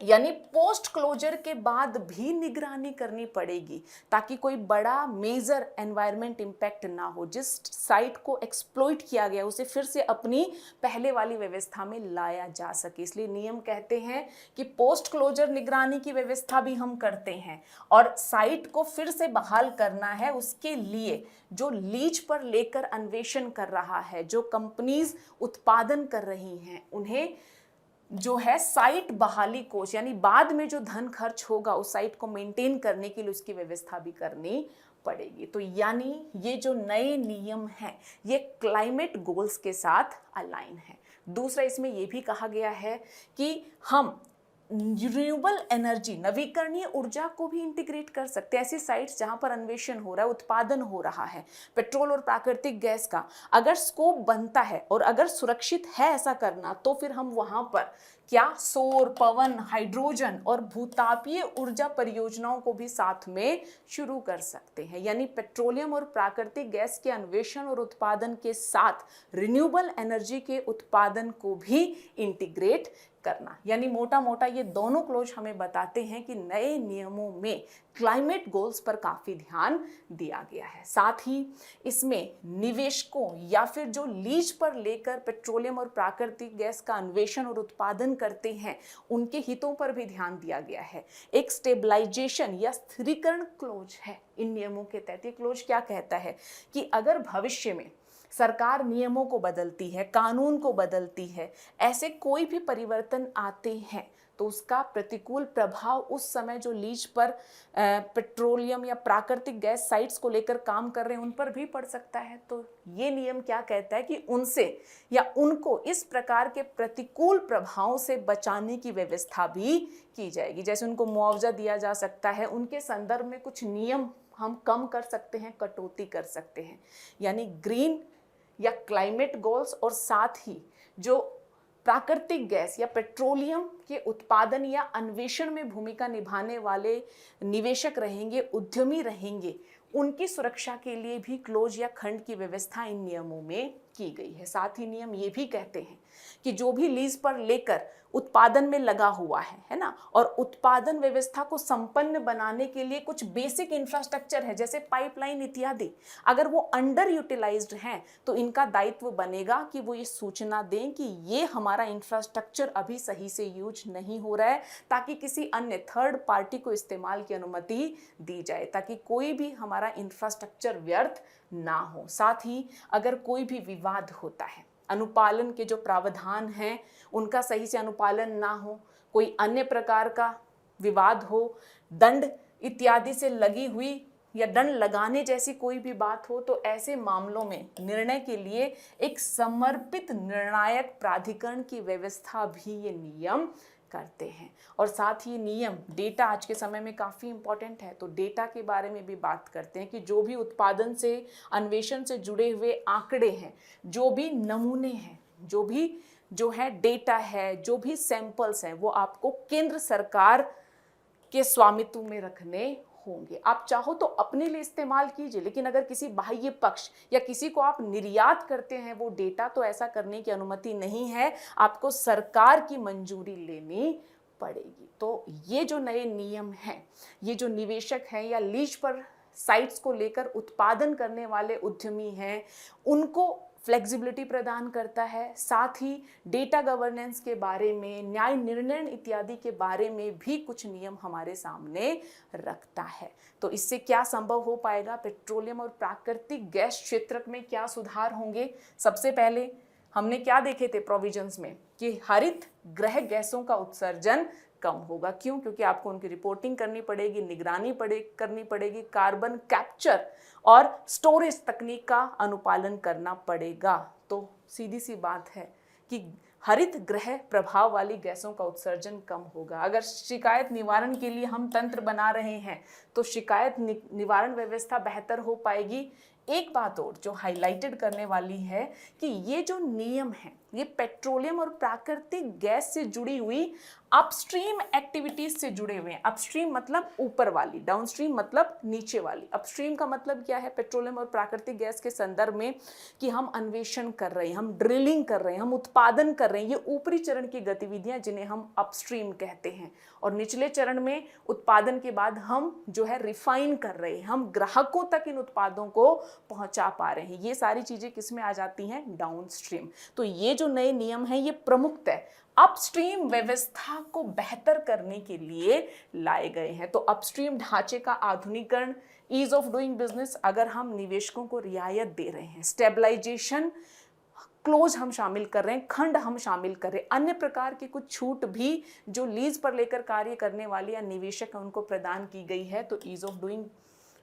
यानी पोस्ट क्लोजर के बाद भी निगरानी करनी पड़ेगी ताकि कोई बड़ा मेजर एनवायरमेंट इम्पैक्ट ना हो। जिस साइट को एक्सप्लॉइट किया गया उसे फिर से अपनी पहले वाली व्यवस्था में लाया जा सके। इसलिए नियम कहते हैं कि पोस्ट क्लोजर निगरानी की व्यवस्था भी हम करते हैं और साइट को फिर से बहाल करना है। उसके लिए जो लीज पर लेकर अन्वेषण कर रहा है, जो कंपनीज उत्पादन कर रही हैं, उन्हें जो है साइट बहाली कोष यानी बाद में जो धन खर्च होगा उस साइट को मेंटेन करने के लिए उसकी व्यवस्था भी करनी पड़ेगी। तो यानी ये जो नए नियम हैं ये क्लाइमेट गोल्स के साथ अलाइन है। दूसरा, इसमें ये भी कहा गया है कि हम रिन्यूएबल एनर्जी, नवीकरणीय ऊर्जा को भी इंटीग्रेट कर सकते हैं। ऐसी साइट्स जहां पर अन्वेषण हो रहा है, उत्पादन हो रहा है पेट्रोल और प्राकृतिक गैस का, अगर स्कोप बनता है और अगर सुरक्षित है ऐसा करना, तो फिर हम वहां पर क्या सौर, पवन, हाइड्रोजन और भूतापीय ऊर्जा परियोजनाओं को भी साथ में शुरू कर सकते हैं। यानी पेट्रोलियम और प्राकृतिक गैस के अन्वेषण और उत्पादन के साथ रिन्यूएबल एनर्जी के उत्पादन को भी इंटीग्रेट करना। यानी मोटा मोटा ये दोनों क्लोज हमें बताते हैं कि नए नियमों में क्लाइमेट गोल्स पर काफी ध्यान दिया गया है। साथ ही इसमें निवेशकों या फिर जो लीज पर लेकर पेट्रोलियम और प्राकृतिक गैस का अन्वेषण और उत्पादन करते हैं, उनके हितों पर भी ध्यान दिया गया है। एक स्टेबलाइजेशन या स्थिरीकरण क्लोज है इन नियमों के तहत। ये क्लोज क्या कहता है कि अगर भविष्य में सरकार नियमों को बदलती है, कानून को बदलती है, ऐसे कोई भी परिवर्तन आते हैं, तो उसका प्रतिकूल प्रभाव उस समय जो लीज पर पेट्रोलियम या प्राकृतिक गैस साइट्स को लेकर काम कर रहे हैं उन पर भी पड़ सकता है। तो ये नियम क्या कहता है कि उनसे या उनको इस प्रकार के प्रतिकूल प्रभावों से बचाने की व्यवस्था भी की जाएगी। जैसे उनको मुआवजा दिया जा सकता है, उनके संदर्भ में कुछ नियम हम कम कर सकते हैं, कटौती कर सकते हैं। यानी ग्रीन या क्लाइमेट गोल्स और साथ ही जो प्राकृतिक गैस या पेट्रोलियम के उत्पादन या अन्वेषण में भूमिका निभाने वाले निवेशक रहेंगे, उद्यमी रहेंगे, उनकी सुरक्षा के लिए भी क्लोज या खंड की व्यवस्था इन नियमों में की गई है। साथ ही नियम ये भी कहते हैं कि जो भी लीज पर लेकर उत्पादन में लगा हुआ है ना, और उत्पादन व्यवस्था को संपन्न बनाने के लिए कुछ बेसिक इंफ्रास्ट्रक्चर है जैसे पाइपलाइन इत्यादि, अगर वो अंडर यूटिलाइज्ड हैं तो इनका दायित्व बनेगा कि वो ये सूचना दें कि ये हमारा इंफ्रास्ट्रक्चर अभी सही से यूज नहीं हो रहा है, ताकि किसी अन्य थर्ड पार्टी को इस्तेमाल की अनुमति दी जाए, ताकि कोई भी हमारा इंफ्रास्ट्रक्चर व्यर्थ ना हो। साथ ही अगर कोई भी विवाद होता है, अनुपालन के जो प्रावधान हैं उनका सही से अनुपालन ना हो, कोई अन्य प्रकार का विवाद हो, दंड इत्यादि से लगी हुई या दंड लगाने जैसी कोई भी बात हो, तो ऐसे मामलों में निर्णय के लिए एक समर्पित निर्णायक प्राधिकरण की व्यवस्था भी ये नियम करते हैं। और साथ ही नियम डेटा आज के समय में काफ़ी इंपॉर्टेंट है, तो डेटा के बारे में भी बात करते हैं कि जो भी उत्पादन से अन्वेषण से जुड़े हुए आंकड़े हैं, जो भी नमूने हैं, जो है डेटा है, जो भी सैंपल्स हैं, वो आपको केंद्र सरकार के स्वामित्व में रखने होंगे। आप चाहो तो अपने लिए इस्तेमाल कीजिए, लेकिन अगर किसी बाह्य पक्ष या किसी को आप निर्यात करते हैं वो डेटा, तो ऐसा करने की अनुमति नहीं है, आपको सरकार की मंजूरी लेनी पड़ेगी। तो ये जो नए नियम हैं, ये जो निवेशक हैं या लीज पर साइट्स को लेकर उत्पादन करने वाले उद्यमी हैं, उनको फ्लेक्सिबिलिटी प्रदान करता है। साथ ही डेटा गवर्नेंस के बारे में, न्याय निर्णय इत्यादि के बारे में भी कुछ नियम हमारे सामने रखता है। तो इससे क्या संभव हो पाएगा? पेट्रोलियम और प्राकृतिक गैस क्षेत्र में क्या सुधार होंगे? सबसे पहले हमने क्या देखे थे प्रोविजंस में कि हरित गृह गैसों का उत्सर्जन कम होगा। क्यों? क्योंकि आपको उनकी रिपोर्टिंग करनी पड़ेगी, निगरानी करनी पड़ेगी, कार्बन कैप्चर और स्टोरेज तकनीक का अनुपालन करना पड़ेगा। तो सीधी सी बात है कि हरित गृह प्रभाव वाली गैसों का उत्सर्जन कम होगा। अगर शिकायत निवारण के लिए हम तंत्र बना रहे हैं तो शिकायत निवारण व्यवस्था बेहतर हो पाएगी। एक बात और जो हाईलाइटेड करने वाली है कि ये जो नियम है ये पेट्रोलियम और प्राकृतिक गैस से जुड़ी हुई अपस्ट्रीम एक्टिविटीज से जुड़े हुए हैं। अपस्ट्रीम मतलब ऊपर वाली, डाउनस्ट्रीम मतलब नीचे वाली। अपस्ट्रीम का मतलब क्या है पेट्रोलियम और प्राकृतिक गैस के संदर्भ में? कि हम अन्वेषण कर रहे हैं, हम ड्रिलिंग कर रहे हैं, हम उत्पादन कर रहे हैं, ये ऊपरी चरण की गतिविधियां जिन्हें हम अपस्ट्रीम कहते हैं। और निचले चरण में उत्पादन के बाद हम जो है रिफाइन कर रहे हैं, हम ग्राहकों तक इन उत्पादों को पहुंचा पा रहे हैं। ये सारी चीजें किस में आ जाती हैं? डाउनस्ट्रीम। तो ये जो नए नियम हैं ये प्रमुखतः अपस्ट्रीम व्यवस्था को बेहतर करने के लिए लाए गए हैं। तो अपस्ट्रीम ढांचे का आधुनिकीकरण, ईज ऑफ डूइंग बिजनेस, अगर हम निवेशकों को रियायत दे रहे हैं, स्टेबलाइजेशन क्लोज हम शामिल कर रहे हैं, खंड हम शामिल कर रहे हैं, अन्य प्रकार की कुछ छूट भी जो लीज पर लेकर कार्य करने वाले या निवेशक हैं उनको प्रदान की गई है, तो ईज ऑफ डूइंग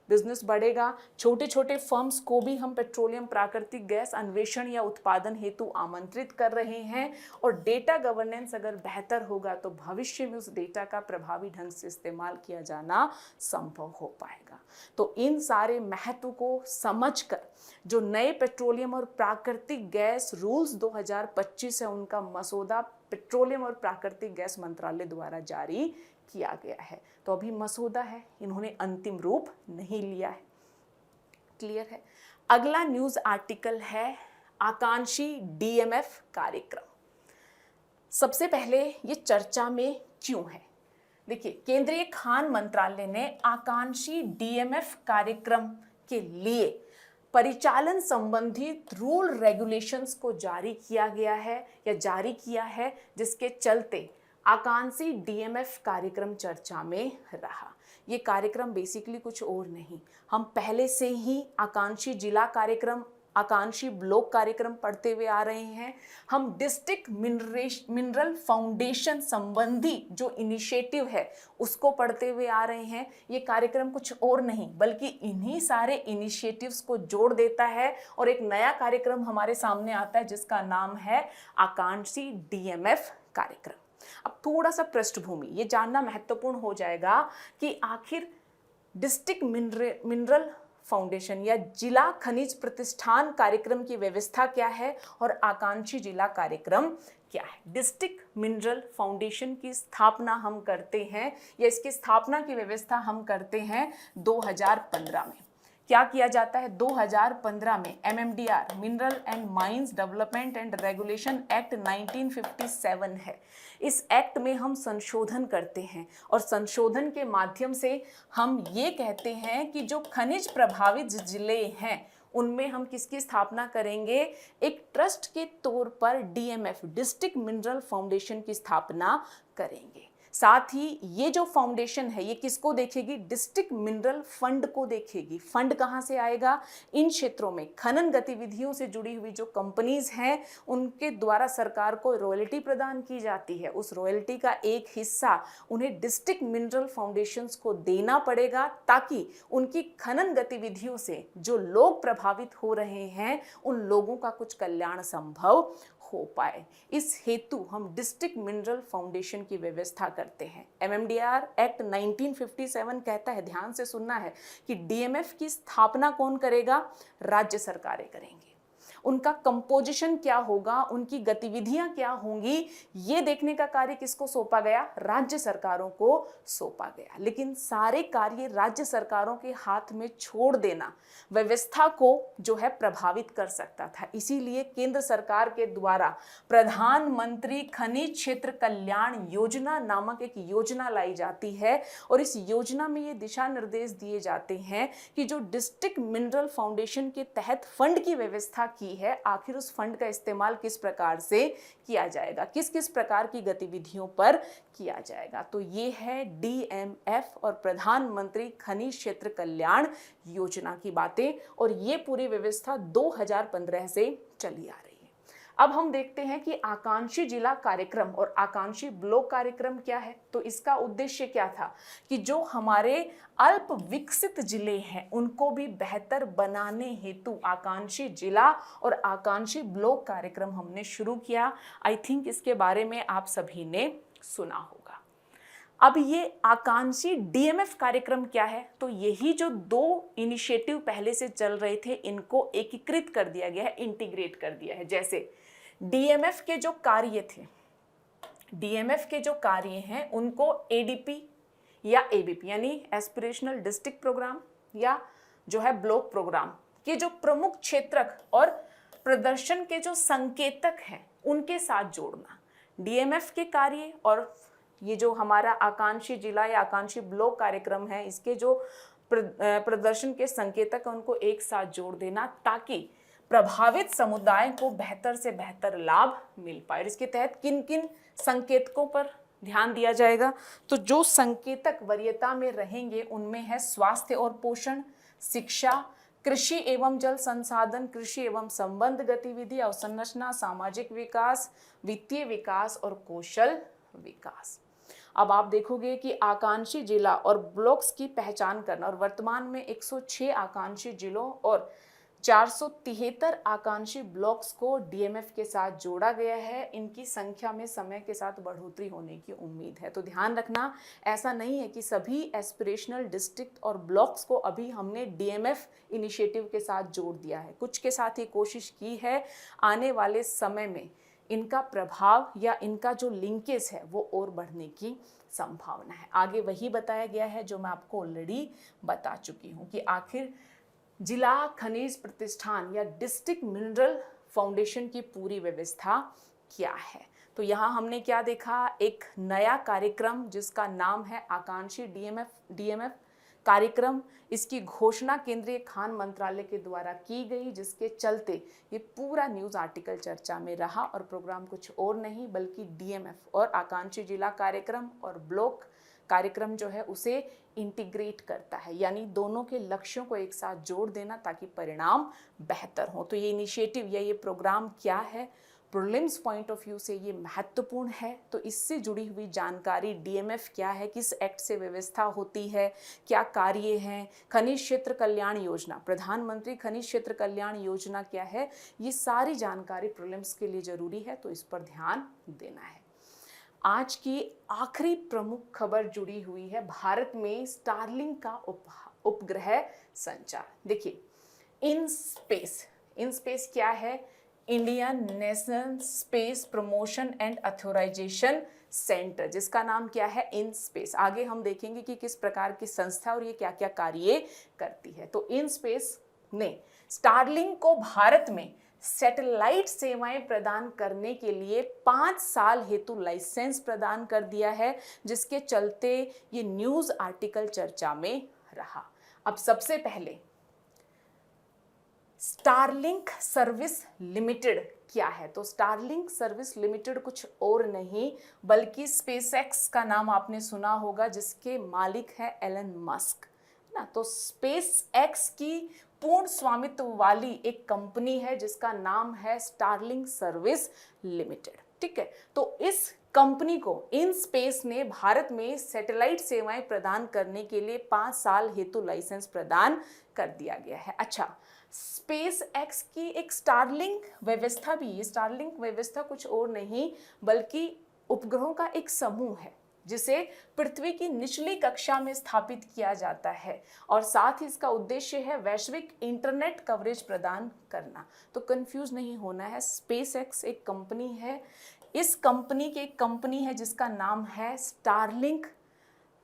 बिजनेस बढ़ेगा। छोटे छोटे फर्म्स को भी हम पेट्रोलियम प्राकृतिक गैस अन्वेषण या उत्पादन हेतु आमंत्रित कर रहे हैं। और डेटा गवर्नेंस अगर बेहतर होगा तो भविष्य में उस डेटा का प्रभावी ढंग से इस्तेमाल किया जाना संभव हो पाएगा। तो इन सारे महत्व को समझकर जो नए पेट्रोलियम और प्राकृतिक गैस रूल्स 2025 है उनका मसौदा पेट्रोलियम और प्राकृतिक गैस मंत्रालय द्वारा जारी किया गया है। तो अभी मसौदा है, इन्होंने अंतिम रूप नहीं लिया है। क्लियर है? अगला न्यूज आर्टिकल है आकांक्षी डीएमएफ कार्यक्रम। सबसे पहले ये चर्चा में क्यों है? देखिए, केंद्रीय खान मंत्रालय ने आकांक्षी डीएमएफ कार्यक्रम के लिए परिचालन संबंधित रूल रेगुलेशंस को जारी किया गया है या जारी किया है, जिसके चलते आकांक्षी डीएमएफ कार्यक्रम चर्चा में रहा। ये कार्यक्रम बेसिकली कुछ और नहीं, हम पहले से ही आकांक्षी जिला कार्यक्रम, आकांक्षी ब्लॉक कार्यक्रम पढ़ते हुए आ रहे हैं। हम डिस्ट्रिक्ट मिनरल फाउंडेशन संबंधी जो इनिशिएटिव है उसको पढ़ते हुए आ रहे हैं। ये कार्यक्रम कुछ और नहीं बल्कि इन्हीं सारे इनिशिएटिव्स को जोड़ देता है और एक नया कार्यक्रम हमारे सामने आता है जिसका नाम है आकांक्षी डीएमएफ कार्यक्रम। अब थोड़ा सा पृष्ठभूमि ये जानना महत्वपूर्ण हो जाएगा कि आखिर डिस्ट्रिक्ट मिनरल फाउंडेशन या जिला खनिज प्रतिष्ठान कार्यक्रम की व्यवस्था क्या है और आकांक्षी जिला कार्यक्रम क्या है। डिस्ट्रिक्ट मिनरल फाउंडेशन की स्थापना हम करते हैं या इसकी स्थापना की व्यवस्था हम करते हैं 2015 में। क्या किया जाता है 2015 में MMDR mineral and mines development and regulation act 1957 है। इस एक्ट में हम संशोधन करते हैं और संशोधन के माध्यम से हम ये कहते हैं कि जो खनिज प्रभावित जिले हैं उनमें हम किसकी स्थापना करेंगे, एक ट्रस्ट के तौर पर DMF डिस्ट्रिक्ट मिनरल फाउंडेशन की स्थापना करेंगे। साथ ही ये जो फाउंडेशन है ये किसको देखेगी, डिस्ट्रिक्ट मिनरल फंड को देखेगी। फंड कहाँ से आएगा, इन क्षेत्रों में खनन गतिविधियों से जुड़ी हुई जो कंपनीज हैं उनके द्वारा सरकार को रॉयल्टी प्रदान की जाती है। उस रॉयल्टी का एक हिस्सा उन्हें डिस्ट्रिक्ट मिनरल फाउंडेशंस को देना पड़ेगा ताकि उनकी खनन गतिविधियों से जो लोग प्रभावित हो रहे हैं उन लोगों का कुछ कल्याण संभव हो पाए। इस हेतु हम डिस्ट्रिक्ट मिनरल फाउंडेशन की व्यवस्था करते हैं। MMDR एक्ट 1957 कहता है, ध्यान से सुनना है, कि DMF की स्थापना कौन करेगा, राज्य सरकारें करेंगी। उनका कंपोजिशन क्या होगा, उनकी गतिविधियां क्या होंगी, ये देखने का कार्य किसको सौंपा गया, राज्य सरकारों को सौंपा गया। लेकिन सारे कार्य राज्य सरकारों के हाथ में छोड़ देना व्यवस्था को जो है प्रभावित कर सकता था। इसीलिए केंद्र सरकार के द्वारा प्रधानमंत्री खनिज क्षेत्र कल्याण योजना नामक एक योजना लाई जाती है और इस योजना में ये दिशा निर्देश दिए जाते हैं कि जो डिस्ट्रिक्ट मिनरल फाउंडेशन के तहत फंड की व्यवस्था की है, आखिर उस फंड का इस्तेमाल किस प्रकार से किया जाएगा, किस किस प्रकार की गतिविधियों पर किया जाएगा। तो ये है DMF और प्रधानमंत्री खनिज क्षेत्र कल्याण योजना की बातें, और ये पूरी व्यवस्था 2015 से चली आ रही है। अब हम देखते हैं कि आकांक्षी जिला कार्यक्रम और आकांक्षी ब्लॉक कार्यक्रम क्या है। तो इसका उद्देश्य क्या था कि जो हमारे अल्प विकसित जिले हैं उनको भी बेहतर बनाने हेतु आकांक्षी जिला और आकांक्षी ब्लॉक कार्यक्रम हमने शुरू किया। आई थिंक इसके बारे में आप सभी ने सुना होगा। अब ये आकांक्षी DMF कार्यक्रम क्या है, तो यही जो दो इनिशिएटिव पहले से चल रहे थे इनको एकीकृत कर दिया गया है, इंटीग्रेट कर दिया है। जैसे DMF के जो कार्य थे, DMF के जो कार्य हैं उनको ADP या ABP यानी एस्पिरेशनल डिस्ट्रिक्ट प्रोग्राम या जो है ब्लॉक प्रोग्राम के जो प्रमुख क्षेत्रक और प्रदर्शन के जो संकेतक हैं उनके साथ जोड़ना। DMF के कार्य और ये जो हमारा आकांक्षी जिला या आकांक्षी ब्लॉक कार्यक्रम है इसके जो प्रदर्शन के संकेतक हैं उनको एक साथ जोड़ देना ताकि प्रभावित समुदाय को बेहतर से बेहतर लाभ मिल पाए। इसके तहत किन किन संकेतकों पर ध्यान दिया जाएगा, तो जो संकेतक वरीयता में रहेंगे उनमें है स्वास्थ्य और पोषण, शिक्षा, कृषि एवं जल संसाधन, कृषि एवं संबंध गतिविधि, अवसंरचना, सामाजिक विकास, वित्तीय विकास और कौशल विकास। अब आप देखोगे कि आकांक्षी जिला और ब्लॉक्स की पहचान करना, और वर्तमान में 106 आकांक्षी जिलों और 473 आकांक्षी ब्लॉक्स को DMF के साथ जोड़ा गया है। इनकी संख्या में समय के साथ बढ़ोतरी होने की उम्मीद है। तो ध्यान रखना, ऐसा नहीं है कि सभी एस्पिरेशनल डिस्ट्रिक्ट और ब्लॉक्स को अभी हमने DMF इनिशिएटिव के साथ जोड़ दिया है, कुछ के साथ ही कोशिश की है। आने वाले समय में इनका प्रभाव या इनका जो लिंकेज है वो और बढ़ने की संभावना है। आगे वही बताया गया है जो मैं आपको ऑलरेडी बता चुकी हूँ कि आखिर जिला खनिज प्रतिष्ठान या डिस्ट्रिक्ट मिनरल फाउंडेशन की पूरी व्यवस्था क्या है। तो यहाँ हमने क्या देखा, एक नया कार्यक्रम जिसका नाम है आकांक्षी DMF कार्यक्रम। इसकी घोषणा केंद्रीय खान मंत्रालय के द्वारा की गई, जिसके चलते ये पूरा न्यूज़ आर्टिकल चर्चा में रहा। और प्रोग्राम कुछ और नहीं बल्कि DMF और आकांक्षी जिला कार्यक्रम और ब्लॉक कार्यक्रम जो है उसे इंटीग्रेट करता है, यानी दोनों के लक्ष्यों को एक साथ जोड़ देना ताकि परिणाम बेहतर हो। तो ये इनिशिएटिव या ये प्रोग्राम क्या है, प्रीलिम्स पॉइंट ऑफ व्यू से ये महत्वपूर्ण है। तो इससे जुड़ी हुई जानकारी, DMF क्या है, किस एक्ट से व्यवस्था होती है, क्या कार्य हैं, खनिज क्षेत्र कल्याण योजना, प्रधानमंत्री खनिज क्षेत्र कल्याण योजना क्या है, ये सारी जानकारी प्रीलिम्स के लिए जरूरी है। तो इस पर ध्यान देना है। आज की आखिरी प्रमुख खबर जुड़ी हुई है भारत में स्टारलिंक का उपग्रह संचार। देखिए, इन स्पेस क्या है, Indian national space promotion and authorisation centre, जिसका नाम क्या है, इन स्पेस। आगे हम देखेंगे कि किस प्रकार की संस्था और ये क्या क्या कार्य करती है। तो इन स्पेस ने स्टारलिंक को भारत में सैटेलाइट सेवाएं प्रदान करने के लिए 5 साल हेतु लाइसेंस प्रदान कर दिया है, जिसके चलते ये न्यूज आर्टिकल चर्चा में रहा। अब सबसे पहले स्टारलिंक सर्विस लिमिटेड क्या है? तो स्टारलिंक सर्विस लिमिटेड कुछ और नहीं बल्कि स्पेसएक्स का नाम आपने सुना होगा, जिसके मालिक है एलन मस्क ना। तो स्पेसएक्स की पूर्ण स्वामित्व वाली एक कंपनी है जिसका नाम है स्टारलिंक सर्विस लिमिटेड। ठीक है, तो इस कंपनी को इन स्पेस ने भारत में सैटेलाइट सेवाएं प्रदान करने के लिए 5 साल हेतु लाइसेंस प्रदान कर दिया गया है। अच्छा, स्पेस एक्स की एक स्टारलिंक व्यवस्था भी है। स्टारलिंक व्यवस्था कुछ और नहीं बल्कि उपग्रहों का एक समूह है जिसे पृथ्वी की निचली कक्षा में स्थापित किया जाता है और साथ ही इसका उद्देश्य है वैश्विक इंटरनेट कवरेज प्रदान करना। तो कंफ्यूज नहीं होना है, स्पेस एक्स एक कंपनी है, इस कंपनी की एक कंपनी है जिसका नाम है स्टारलिंक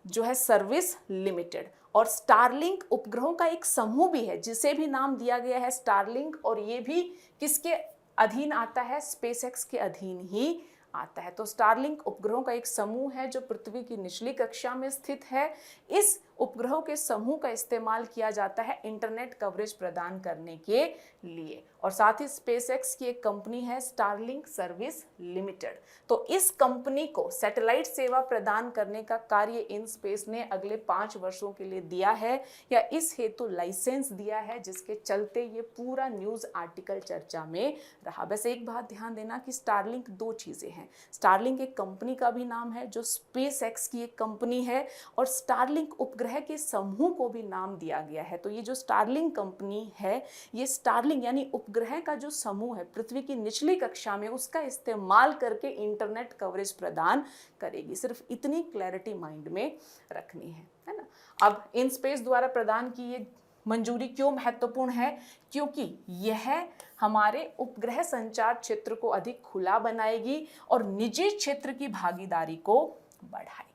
जो है सर्विस लिमिटेड, और स्टारलिंक उपग्रहों का एक समूह भी है जिसे भी नाम दिया गया है स्टारलिंक, और ये भी किसके अधीन आता है, स्पेसएक्स के अधीन ही आता है। तो स्टारलिंक उपग्रहों का एक समूह है जो पृथ्वी की निचली कक्षा में स्थित है। इस उपग्रहों के समूह का इस्तेमाल किया जाता है इंटरनेट कवरेज प्रदान करने के लिए, और साथ ही स्पेसएक्स की एक कंपनी है स्टारलिंक सर्विस लिमिटेड। तो इस कंपनी को सैटेलाइट सेवा प्रदान करने का कार्य इन स्पेस ने अगले 5 वर्षों के लिए दिया है या इस हेतु लाइसेंस दिया है, जिसके चलते ये पूरा न्यूज आर्टिकल चर्चा में रहा। बस एक बात ध्यान देना कि स्टारलिंक 2 चीजें हैं। स्टारलिंक एक कंपनी का भी नाम है जो स्पेसएक्स की एक कंपनी है, और स्टारलिंक उपग्रह के समूह को भी नाम दिया गया है। तो ये जो स्टारलिंक कंपनी है, ये स्टारलिंक यानी उपग्रह का जो समूह है पृथ्वी की निचली कक्षा में, उसका इस्तेमाल करके इंटरनेट कवरेज प्रदान करेगी। सिर्फ इतनी क्लैरिटी माइंड में रखनी है ना। अब इन स्पेस द्वारा प्रदान की ये मंजूरी क्यों महत्वपूर्ण है? क्योंकि यह हमारे उपग्रह संचार क्षेत्र को अधिक खुला बनाएगी और निजी क्षेत्र की भागीदारी को बढ़ाएगी।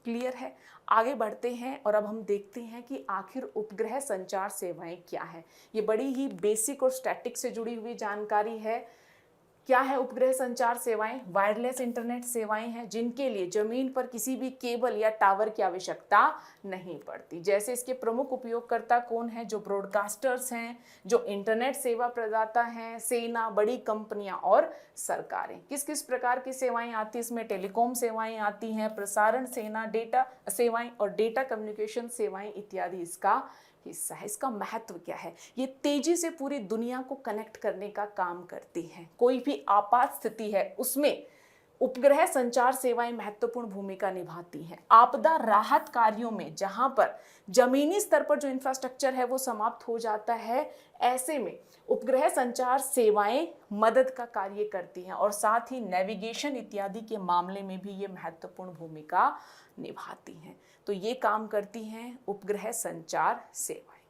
क्लियर है? आगे बढ़ते हैं और अब हम देखते हैं कि आखिर उपग्रह संचार सेवाएं क्या है। ये बड़ी ही बेसिक और स्टैटिक से जुड़ी हुई जानकारी है। क्या है उपग्रह संचार सेवाएं? वायरलेस इंटरनेट सेवाएं हैं जिनके लिए जमीन पर किसी भी केबल या टावर की आवश्यकता नहीं पड़ती। जैसे इसके प्रमुख उपयोगकर्ता कौन है? जो ब्रॉडकास्टर्स हैं, जो इंटरनेट सेवा प्रदाता हैं, सेना, बड़ी कंपनियां और सरकारें। किस किस प्रकार की सेवाएं आती हैं इसमें? टेलीकॉम सेवाएं आती हैं, प्रसारण सेना, डेटा सेवाएं और डेटा कम्युनिकेशन सेवाएं इत्यादि इसका हिस्सा है। इसका महत्व क्या है? ये तेजी से पूरी दुनिया को कनेक्ट करने का काम करती हैं। कोई भी आपात स्थिति है उसमें उपग्रह संचार सेवाएं महत्वपूर्ण भूमिका निभाती हैं। आपदा राहत कार्यों में जहां पर जमीनी स्तर पर जो इंफ्रास्ट्रक्चर है वो समाप्त हो जाता है, ऐसे में उपग्रह संचार सेवाएं मदद का कार्य करती हैं और साथ ही नेविगेशन इत्यादि के मामले में भी ये महत्वपूर्ण भूमिका निभाती हैं। तो ये काम करती हैं उपग्रह संचार सेवाएं।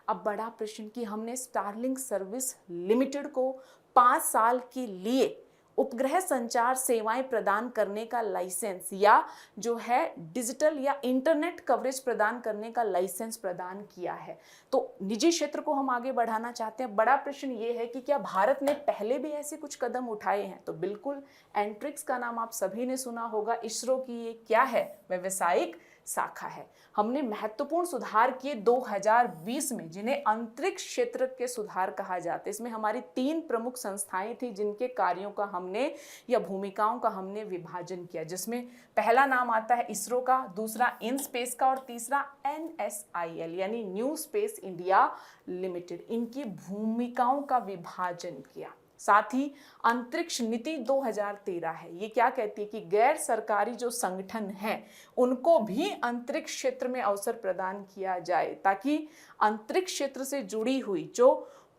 अब बड़ा प्रश्न कि हमने स्टारलिंक सर्विस लिमिटेड को 5 साल के लिए उपग्रह संचार सेवाएं प्रदान करने का लाइसेंस या जो है डिजिटल या इंटरनेट कवरेज प्रदान करने का लाइसेंस प्रदान किया है। तो निजी क्षेत्र को हम आगे बढ़ाना चाहते हैं। बड़ा प्रश्न ये है कि क्या भारत ने पहले भी ऐसे कुछ कदम उठाए हैं? तो बिल्कुल, एंट्रिक्स का नाम आप सभी ने सुना होगा। इसरो की ये क्या है? व्यावसायिक शाखा है। हमने महत्वपूर्ण सुधार किए 2020 में, जिन्हें अंतरिक्ष क्षेत्र के सुधार कहा जाता है। इसमें हमारी 3 प्रमुख संस्थाएं थी जिनके कार्यों का हमने या भूमिकाओं का हमने विभाजन किया, जिसमें पहला नाम आता है इसरो का, दूसरा इन स्पेस का और तीसरा NSIL यानी न्यू स्पेस इंडिया लिमिटेड। इनकी भूमिकाओं का विभाजन किया। साथ ही अंतरिक्ष नीति 2013 है। ये क्या कहती है कि गैर सरकारी जो संगठन हैं उनको भी अंतरिक्ष क्षेत्र में अवसर प्रदान किया जाए ताकि अंतरिक्ष क्षेत्र से जुड़ी हुई जो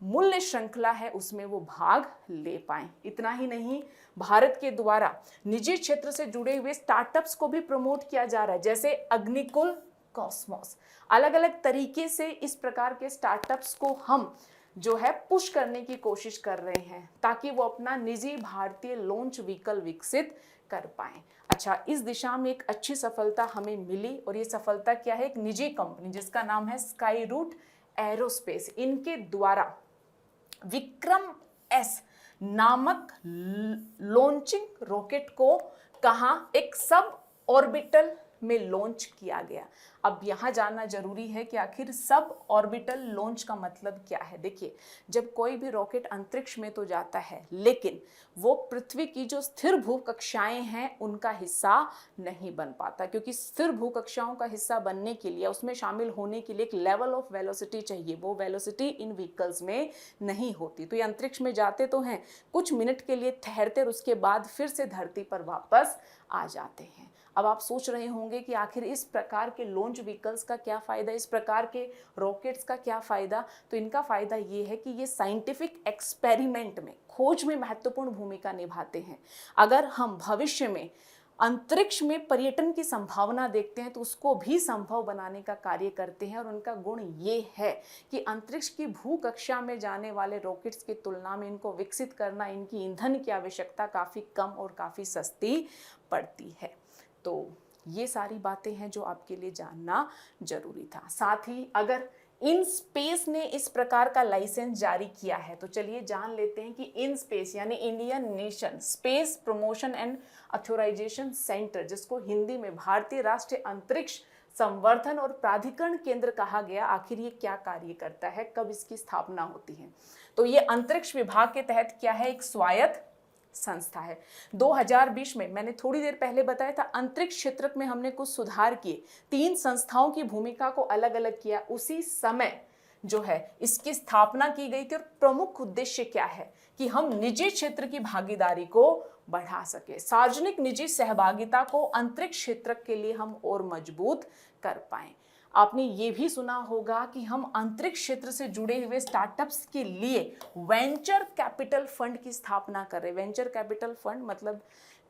मूल्य श्रृंखला है उसमें वो भाग ले पाएं। इतना ही नहीं, भारत के द्वारा निजी क्षेत्र से जुड़े हुए स्टार्टअप्स को भी प्रमोट किया जा रहा है, जैसे अग्निकुल, कॉस्मोस। अलग अलग तरीके से इस प्रकार के स्टार्टअप्स को हम जो है पुश करने की कोशिश कर रहे हैं ताकि वो अपना निजी भारतीय लॉन्च व्हीकल विकसित कर पाएं। अच्छा, इस दिशा में एक अच्छी सफलता हमें मिली और ये सफलता क्या है, एक निजी कंपनी जिसका नाम है स्काई रूट एरोस्पेस, इनके द्वारा विक्रम एस नामक लॉन्चिंग रॉकेट को कहां, एक सब ऑर्बिटल में लॉन्च किया गया। अब यहां जानना जरूरी है कि आखिर सब ऑर्बिटल लॉन्च का मतलब क्या है। देखिए, जब कोई भी रॉकेट अंतरिक्ष में तो जाता है लेकिन वो पृथ्वी की जो स्थिर भू कक्षाएं हैं उनका हिस्सा नहीं बन पाता, क्योंकि स्थिर भू कक्षाओं का हिस्सा बनने के लिए, उसमें शामिल होने के लिए एक लेवल ऑफ वेलोसिटी चाहिए। वो वेलोसिटी इन व्हीकल्स में नहीं होती। तो ये अंतरिक्ष में जाते तो हैं, कुछ मिनट के लिए ठहरते और उसके बाद फिर से धरती पर वापस आ जाते हैं। अब आप सोच रहे होंगे कि आखिर इस प्रकार के लॉन्च व्हीकल्स का क्या फ़ायदा, इस प्रकार के रॉकेट्स का क्या फ़ायदा। तो इनका फ़ायदा ये है कि ये साइंटिफिक एक्सपेरिमेंट में, खोज में महत्वपूर्ण भूमिका निभाते हैं। अगर हम भविष्य में अंतरिक्ष में पर्यटन की संभावना देखते हैं तो उसको भी संभव बनाने का कार्य करते हैं। और उनका गुण ये है कि अंतरिक्ष की भू कक्षा में जाने वाले रॉकेट्स की तुलना में इनको विकसित करना, इनकी ईंधन की आवश्यकता काफ़ी कम और काफ़ी सस्ती पड़ती है। तो ये सारी बातें हैं जो आपके लिए जानना जरूरी था। साथ ही अगर इन स्पेस ने इस प्रकार का लाइसेंस जारी किया है तो चलिए जान लेते हैं कि इन स्पेस यानी Indian nation space promotion and authorisation centre, जिसको हिंदी में भारतीय राष्ट्रीय अंतरिक्ष संवर्धन और प्राधिकरण केंद्र कहा गया, आखिर ये क्या कार्य करता है, कब इसकी स्थापना होती है। तो ये अंतरिक्ष विभाग के तहत क्या है, एक स्वायत्त संस्था है। 2020 में, मैंने थोड़ी देर पहले बताया था, अंतरिक्ष क्षेत्र में हमने कुछ सुधार किए, 3 संस्थाओं की भूमिका को अलग अलग किया। उसी समय जो है इसकी स्थापना की गई थी और प्रमुख उद्देश्य क्या है कि हम निजी क्षेत्र की भागीदारी को बढ़ा सके, सार्वजनिक निजी सहभागिता को अंतरिक्ष क्षेत्र के लिए हम और मजबूत कर पाएं। आपने ये भी सुना होगा कि हम अंतरिक्ष क्षेत्र से जुड़े हुए स्टार्टअप्स के लिए वेंचर कैपिटल फंड की स्थापना कर रहे हैं। वेंचर कैपिटल फंड मतलब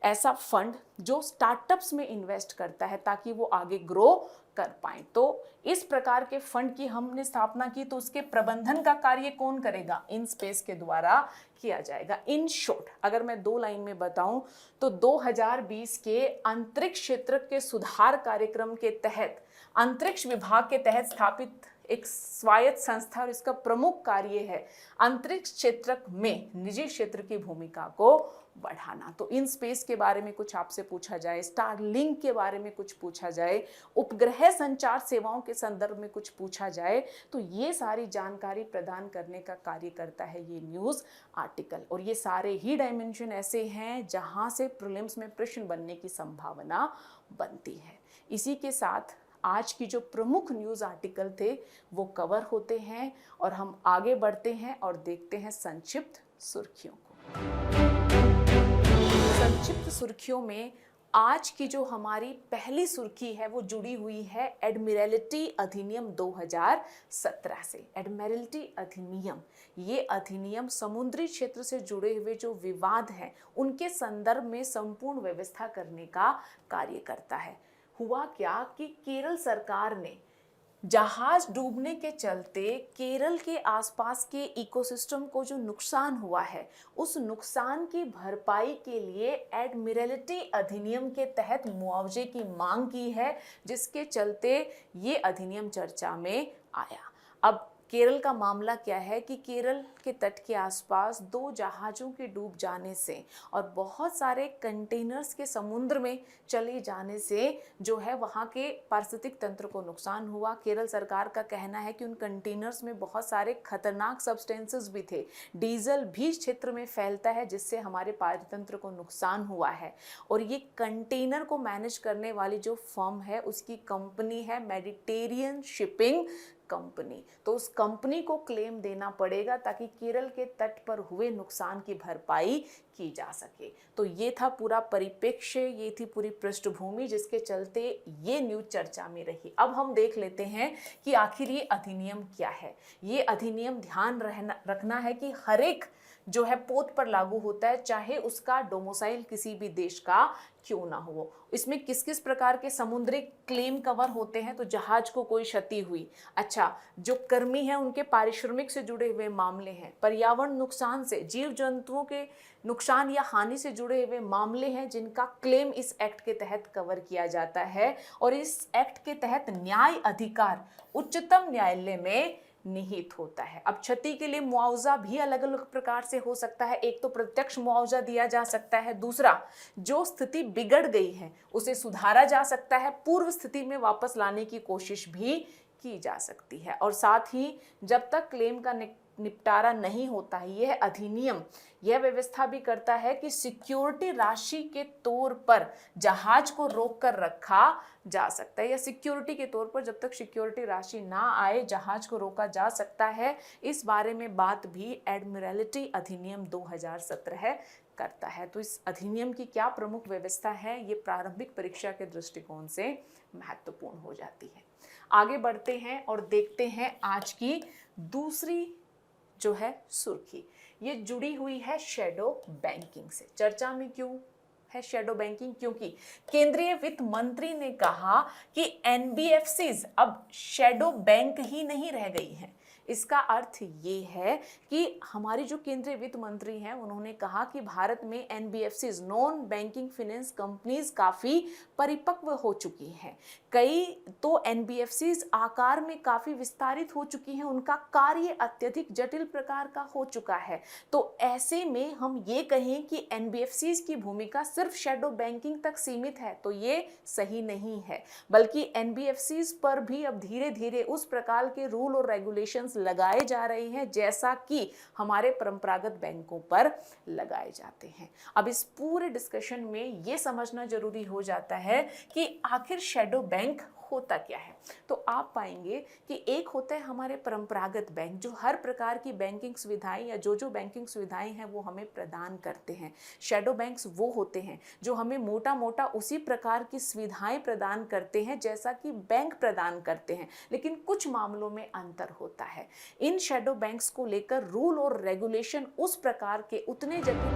ऐसा फंड जो स्टार्टअप्स में इन्वेस्ट करता है ताकि वो आगे ग्रो कर पाएं। तो इस प्रकार के फंड की हमने स्थापना की, तो उसके प्रबंधन का कार्य कौन करेगा, इन स्पेस के द्वारा किया जाएगा। इन शॉर्ट अगर मैं 2 लाइन में बताऊं तो 2020 के अंतरिक्ष क्षेत्र के सुधार कार्यक्रम के तहत अंतरिक्ष विभाग के तहत स्थापित एक स्वायत्त संस्था, और इसका प्रमुख कार्य है अंतरिक्ष क्षेत्र में निजी क्षेत्र की भूमिका को बढ़ाना। तो इन स्पेस के बारे में कुछ आपसे पूछा जाए, स्टारलिंक के बारे में कुछ पूछा जाए, उपग्रह संचार सेवाओं के संदर्भ में कुछ पूछा जाए, तो ये सारी जानकारी प्रदान करने का कार्य करता है ये न्यूज़ आर्टिकल। और ये सारे ही डायमेंशन ऐसे हैं जहां से प्रीलिम्स में प्रश्न बनने की संभावना बनती है। इसी के साथ आज की जो प्रमुख न्यूज़ आर्टिकल थे वो कवर होते हैं और हम आगे बढ़ते हैं और देखते हैं संक्षिप्त सुर्खियों को। संक्षिप्त सुर्खियों में आज की जो हमारी पहली सुर्खी है वो जुड़ी हुई है एडमिरल्टी अधिनियम 2017 से। एडमिरल्टी अधिनियम, ये अधिनियम समुद्री क्षेत्र से जुड़े हुए जो विवाद हैं उनके संदर्भ में संपूर्ण व्यवस्था करने का कार्य करता है। हुआ क्या कि केरल सरकार ने जहाज डूबने के चलते केरल के आसपास के इकोसिस्टम को जो नुकसान हुआ है उस नुकसान की भरपाई के लिए एडमिरल्टी अधिनियम के तहत मुआवजे की मांग की है, जिसके चलते ये अधिनियम चर्चा में आया। अब केरल का मामला क्या है कि केरल के तट के आसपास 2 जहाज़ों के डूब जाने से और बहुत सारे कंटेनर्स के समुद्र में चले जाने से जो है वहाँ के पारिस्थितिक तंत्र को नुकसान हुआ। केरल सरकार का कहना है कि उन कंटेनर्स में बहुत सारे खतरनाक सब्सटेंसेस भी थे, डीजल भी क्षेत्र में फैलता है जिससे हमारे पारिस्थितिक तंत्र को नुकसान हुआ है। और ये कंटेनर को मैनेज करने वाली जो फर्म है उसकी कंपनी है मेडिटेरियन शिपिंग कंपनी। तो उस कंपनी को क्लेम देना पड़ेगा ताकि केरल के तट पर हुए नुकसान की भरपाई की जा सके। तो ये था पूरा परिप्रेक्ष्य, ये थी पूरी पृष्ठभूमि जिसके चलते ये न्यूज़ चर्चा में रही। अब हम देख लेते हैं कि आखिर ये अधिनियम क्या है। ये अधिनियम ध्यान रखना है कि हर एक जो है पोत पर लागू होता है, चाहे उसका डोमिसाइल किसी भी देश का क्यों ना हो। इसमें किस किस प्रकार के समुद्री क्लेम कवर होते हैं, तो जहाज को कोई क्षति हुई, अच्छा जो कर्मी हैं उनके पारिश्रमिक से जुड़े हुए मामले हैं, पर्यावरण नुकसान से, जीव जंतुओं के नुकसान या हानि से जुड़े हुए मामले हैं जिनका क्लेम इस एक्ट के तहत कवर किया जाता है। और इस एक्ट के तहत न्याय अधिकार उच्चतम न्यायालय में निहित होता है। अब क्षति के लिए मुआवजा भी अलग अलग प्रकार से हो सकता है। एक तो प्रत्यक्ष मुआवजा दिया जा सकता है, दूसरा जो स्थिति बिगड़ गई है उसे सुधारा जा सकता है, पूर्व स्थिति में वापस लाने की कोशिश भी की जा सकती है। और साथ ही जब तक क्लेम का निपटारा नहीं होता है, यह अधिनियम यह व्यवस्था भी करता है कि सिक्योरिटी राशि के तौर पर जहाज को रोक कर रखा जा सकता है, या सिक्योरिटी के तौर पर जब तक सिक्योरिटी राशि ना आए जहाज को रोका जा सकता है। इस बारे में बात भी एडमिरल्टी अधिनियम 2017 करता है। तो इस अधिनियम की क्या प्रमुख व्यवस्था है, ये प्रारंभिक परीक्षा के दृष्टिकोण से महत्वपूर्ण हो जाती है। आगे बढ़ते हैं और देखते हैं आज की दूसरी जो है सुर्खी, ये जुड़ी हुई है शैडो बैंकिंग से। चर्चा में क्यों है शैडो बैंकिंग? क्योंकि केंद्रीय वित्त मंत्री ने कहा कि एनबीएफसीज अब शैडो बैंक ही नहीं रह गई हैं। इसका अर्थ ये है कि हमारी जो केंद्रीय वित्त मंत्री हैं उन्होंने कहा कि भारत में NBFCs, non banking finance companies काफ़ी परिपक्व हो चुकी हैं। कई तो एनबीएफसीज आकार में काफ़ी विस्तारित हो चुकी हैं, उनका कार्य अत्यधिक जटिल प्रकार का हो चुका है। तो ऐसे में हम ये कहें कि एनबीएफसीज की भूमिका सिर्फ शैडो बैंकिंग तक सीमित है तो ये सही नहीं है, बल्कि एनबीएफसीज पर भी अब धीरे धीरे उस प्रकार के रूल और रेगुलेशंस लगाए जा रहे हैं जैसा कि हमारे परंपरागत बैंकों पर लगाए जाते हैं। अब इस पूरे डिस्कशन में ये समझना जरूरी हो जाता है कि आखिर शैडो बैंक होता क्या है। तो आप पाएंगे कि एक होता है हमारे परंपरागत बैंक जो हर प्रकार की बैंकिंग सुविधाएं या जो बैंकिंग सुविधाएं हैं वो हमें प्रदान करते हैं। शैडो बैंक्स वो होते हैं जो हमें मोटा मोटा उसी प्रकार की सुविधाएं प्रदान करते हैं जैसा कि बैंक प्रदान करते हैं, लेकिन कुछ मामलों में अंतर होता है। इन शैडो बैंक्स को लेकर रूल और रेगुलेशन उस प्रकार के उतने जटिल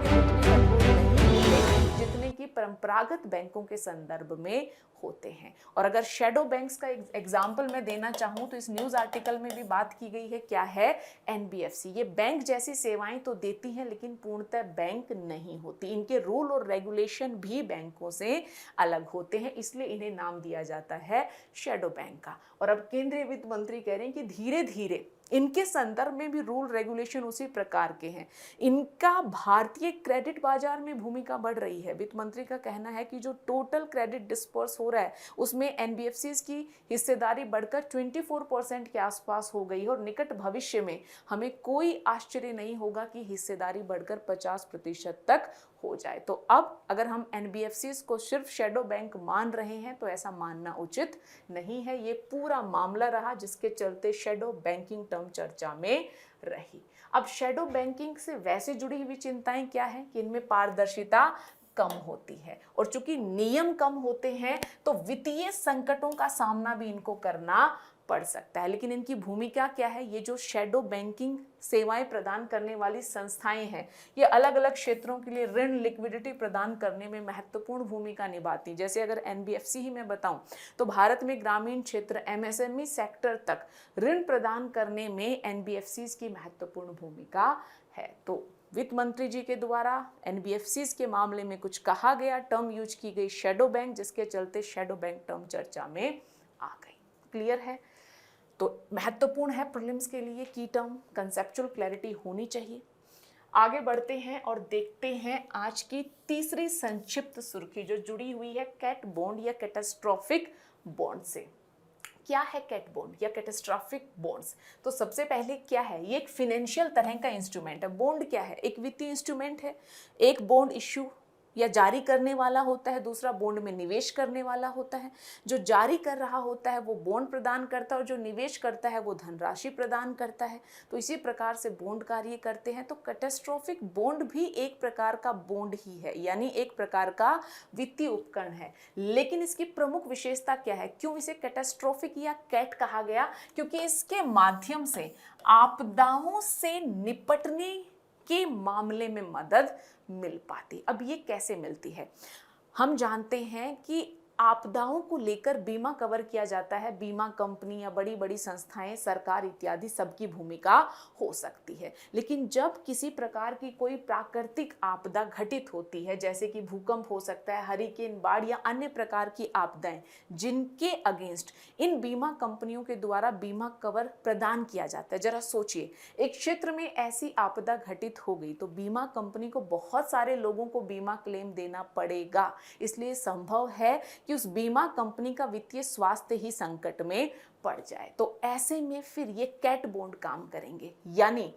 जितने की परंपरागत बैंकों के संदर्भ में होते हैं। और अगर शैडो बैंक्स का एग्जाम्पल मैं देना चाहूँ तो इस न्यूज आर्टिकल में भी बात की गई है, क्या है? एनबीएफसी। ये बैंक जैसी सेवाएं तो देती हैं लेकिन पूर्णतः बैंक नहीं होती। इनके रूल और रेगुलेशन भी बैंकों से अलग होते हैं, इसलिए इन्हें नाम दिया जाता है शैडो बैंक का। और अब केंद्रीय वित्त मंत्री कह रहे हैं कि धीरे धीरे इनके संदर्भ में भी रूल रेगुलेशन उसी प्रकार के हैं। इनका भारतीय क्रेडिट बाजार में भूमिका बढ़ रही है। वित्त मंत्री का कहना है कि जो टोटल क्रेडिट डिस्पर्स हो रहा है उसमें एनबीएफसीज की हिस्सेदारी बढ़कर 24% के आसपास हो गई है और निकट भविष्य में हमें कोई आश्चर्य नहीं होगा कि हिस्सेदारी बढ़कर 50% तक हो जाए। तो अब अगर हम एनबीएफसीज को सिर्फ शैडो बैंक मान रहे हैं तो ऐसा मानना उचित नहीं है। ये पूरा मामला रहा जिसके चलते शैडो बैंकिंग टर्म चर्चा में रही। अब शैडो बैंकिंग से वैसे जुड़ी हुई चिंताएं क्या है कि इनमें पारदर्शिता कम होती है और चूंकि नियम कम होते हैं तो वित्तीय संकटों का सामना भी इनको करना पड़ सकता है। लेकिन इनकी भूमिका क्या है? ये जो शैडो बैंकिंग सेवाएं प्रदान करने वाली संस्थाएं हैं ये अलग अलग क्षेत्रों के लिए ऋण लिक्विडिटी प्रदान करने में महत्वपूर्ण भूमिका निभाती हैं। जैसे अगर एनबीएफसी ही मैं बताऊं तो भारत में ग्रामीण क्षेत्र एमएसएमई सेक्टर तक ऋण प्रदान करने में एनबीएफसीज की महत्वपूर्ण भूमिका है। तो वित्त मंत्री जी के द्वारा एनबीएफसीज के मामले में कुछ कहा गया, टर्म यूज की गई शैडो बैंक, जिसके चलते शैडो बैंक टर्म चर्चा में आ गई। क्लियर है? तो महत्वपूर्ण है प्रीलिम्स के लिए की टर्म, कंसेप्चुअल क्लैरिटी होनी चाहिए। आगे बढ़ते हैं और देखते हैं आज की तीसरी संक्षिप्त सुर्खी जो जुड़ी हुई है कैट बॉन्ड या कैटास्ट्रॉफिक बॉन्ड से। क्या है कैट बॉन्ड या कैटास्ट्रॉफिक बॉन्ड्स? तो सबसे पहले क्या है, ये एक फिनेंशियल तरह का इंस्ट्रूमेंट है। बॉन्ड क्या है? एक वित्तीय इंस्ट्रूमेंट है। एक बॉन्ड इश्यू या जारी करने वाला होता है, दूसरा बॉन्ड में निवेश करने वाला होता है। जो जारी कर रहा होता है वो बॉन्ड प्रदान करता है और जो निवेश करता है वो धनराशि प्रदान करता है। तो इसी प्रकार से बॉन्ड कार्य करते हैं। तो कैटास्ट्रॉफिक बॉन्ड भी एक प्रकार का बॉन्ड ही है, यानी एक प्रकार का वित्तीय उपकरण है। लेकिन इसकी प्रमुख विशेषता क्या है? क्यों इसे कैटास्ट्रॉफिक या कैट कहा गया? क्योंकि इसके माध्यम से आपदाओं से निपटने के मामले में मदद मिल पाती। अब ये कैसे मिलती है? हम जानते हैं कि आपदाओं को लेकर बीमा कवर किया जाता है। बीमा कंपनी या बड़ी बड़ी संस्थाएं, सरकार इत्यादि सबकी भूमिका हो सकती है। लेकिन जब किसी प्रकार की कोई प्राकृतिक आपदा घटित होती है, जैसे कि भूकंप हो सकता है, हरिकेन, बाढ़ या अन्य प्रकार की आपदाएं, जिनके अगेंस्ट इन बीमा कंपनियों के द्वारा बीमा कवर प्रदान किया जाता है। जरा सोचिए, एक क्षेत्र में ऐसी आपदा घटित हो गई तो बीमा कंपनी को बहुत सारे लोगों को बीमा क्लेम देना पड़ेगा। इसलिए संभव है कि उस बीमा कंपनी का वित्तीय स्वास्थ्य ही संकट में पड़ जाए। तो ऐसे में फिर ये कैट बॉन्ड काम करेंगे, यानी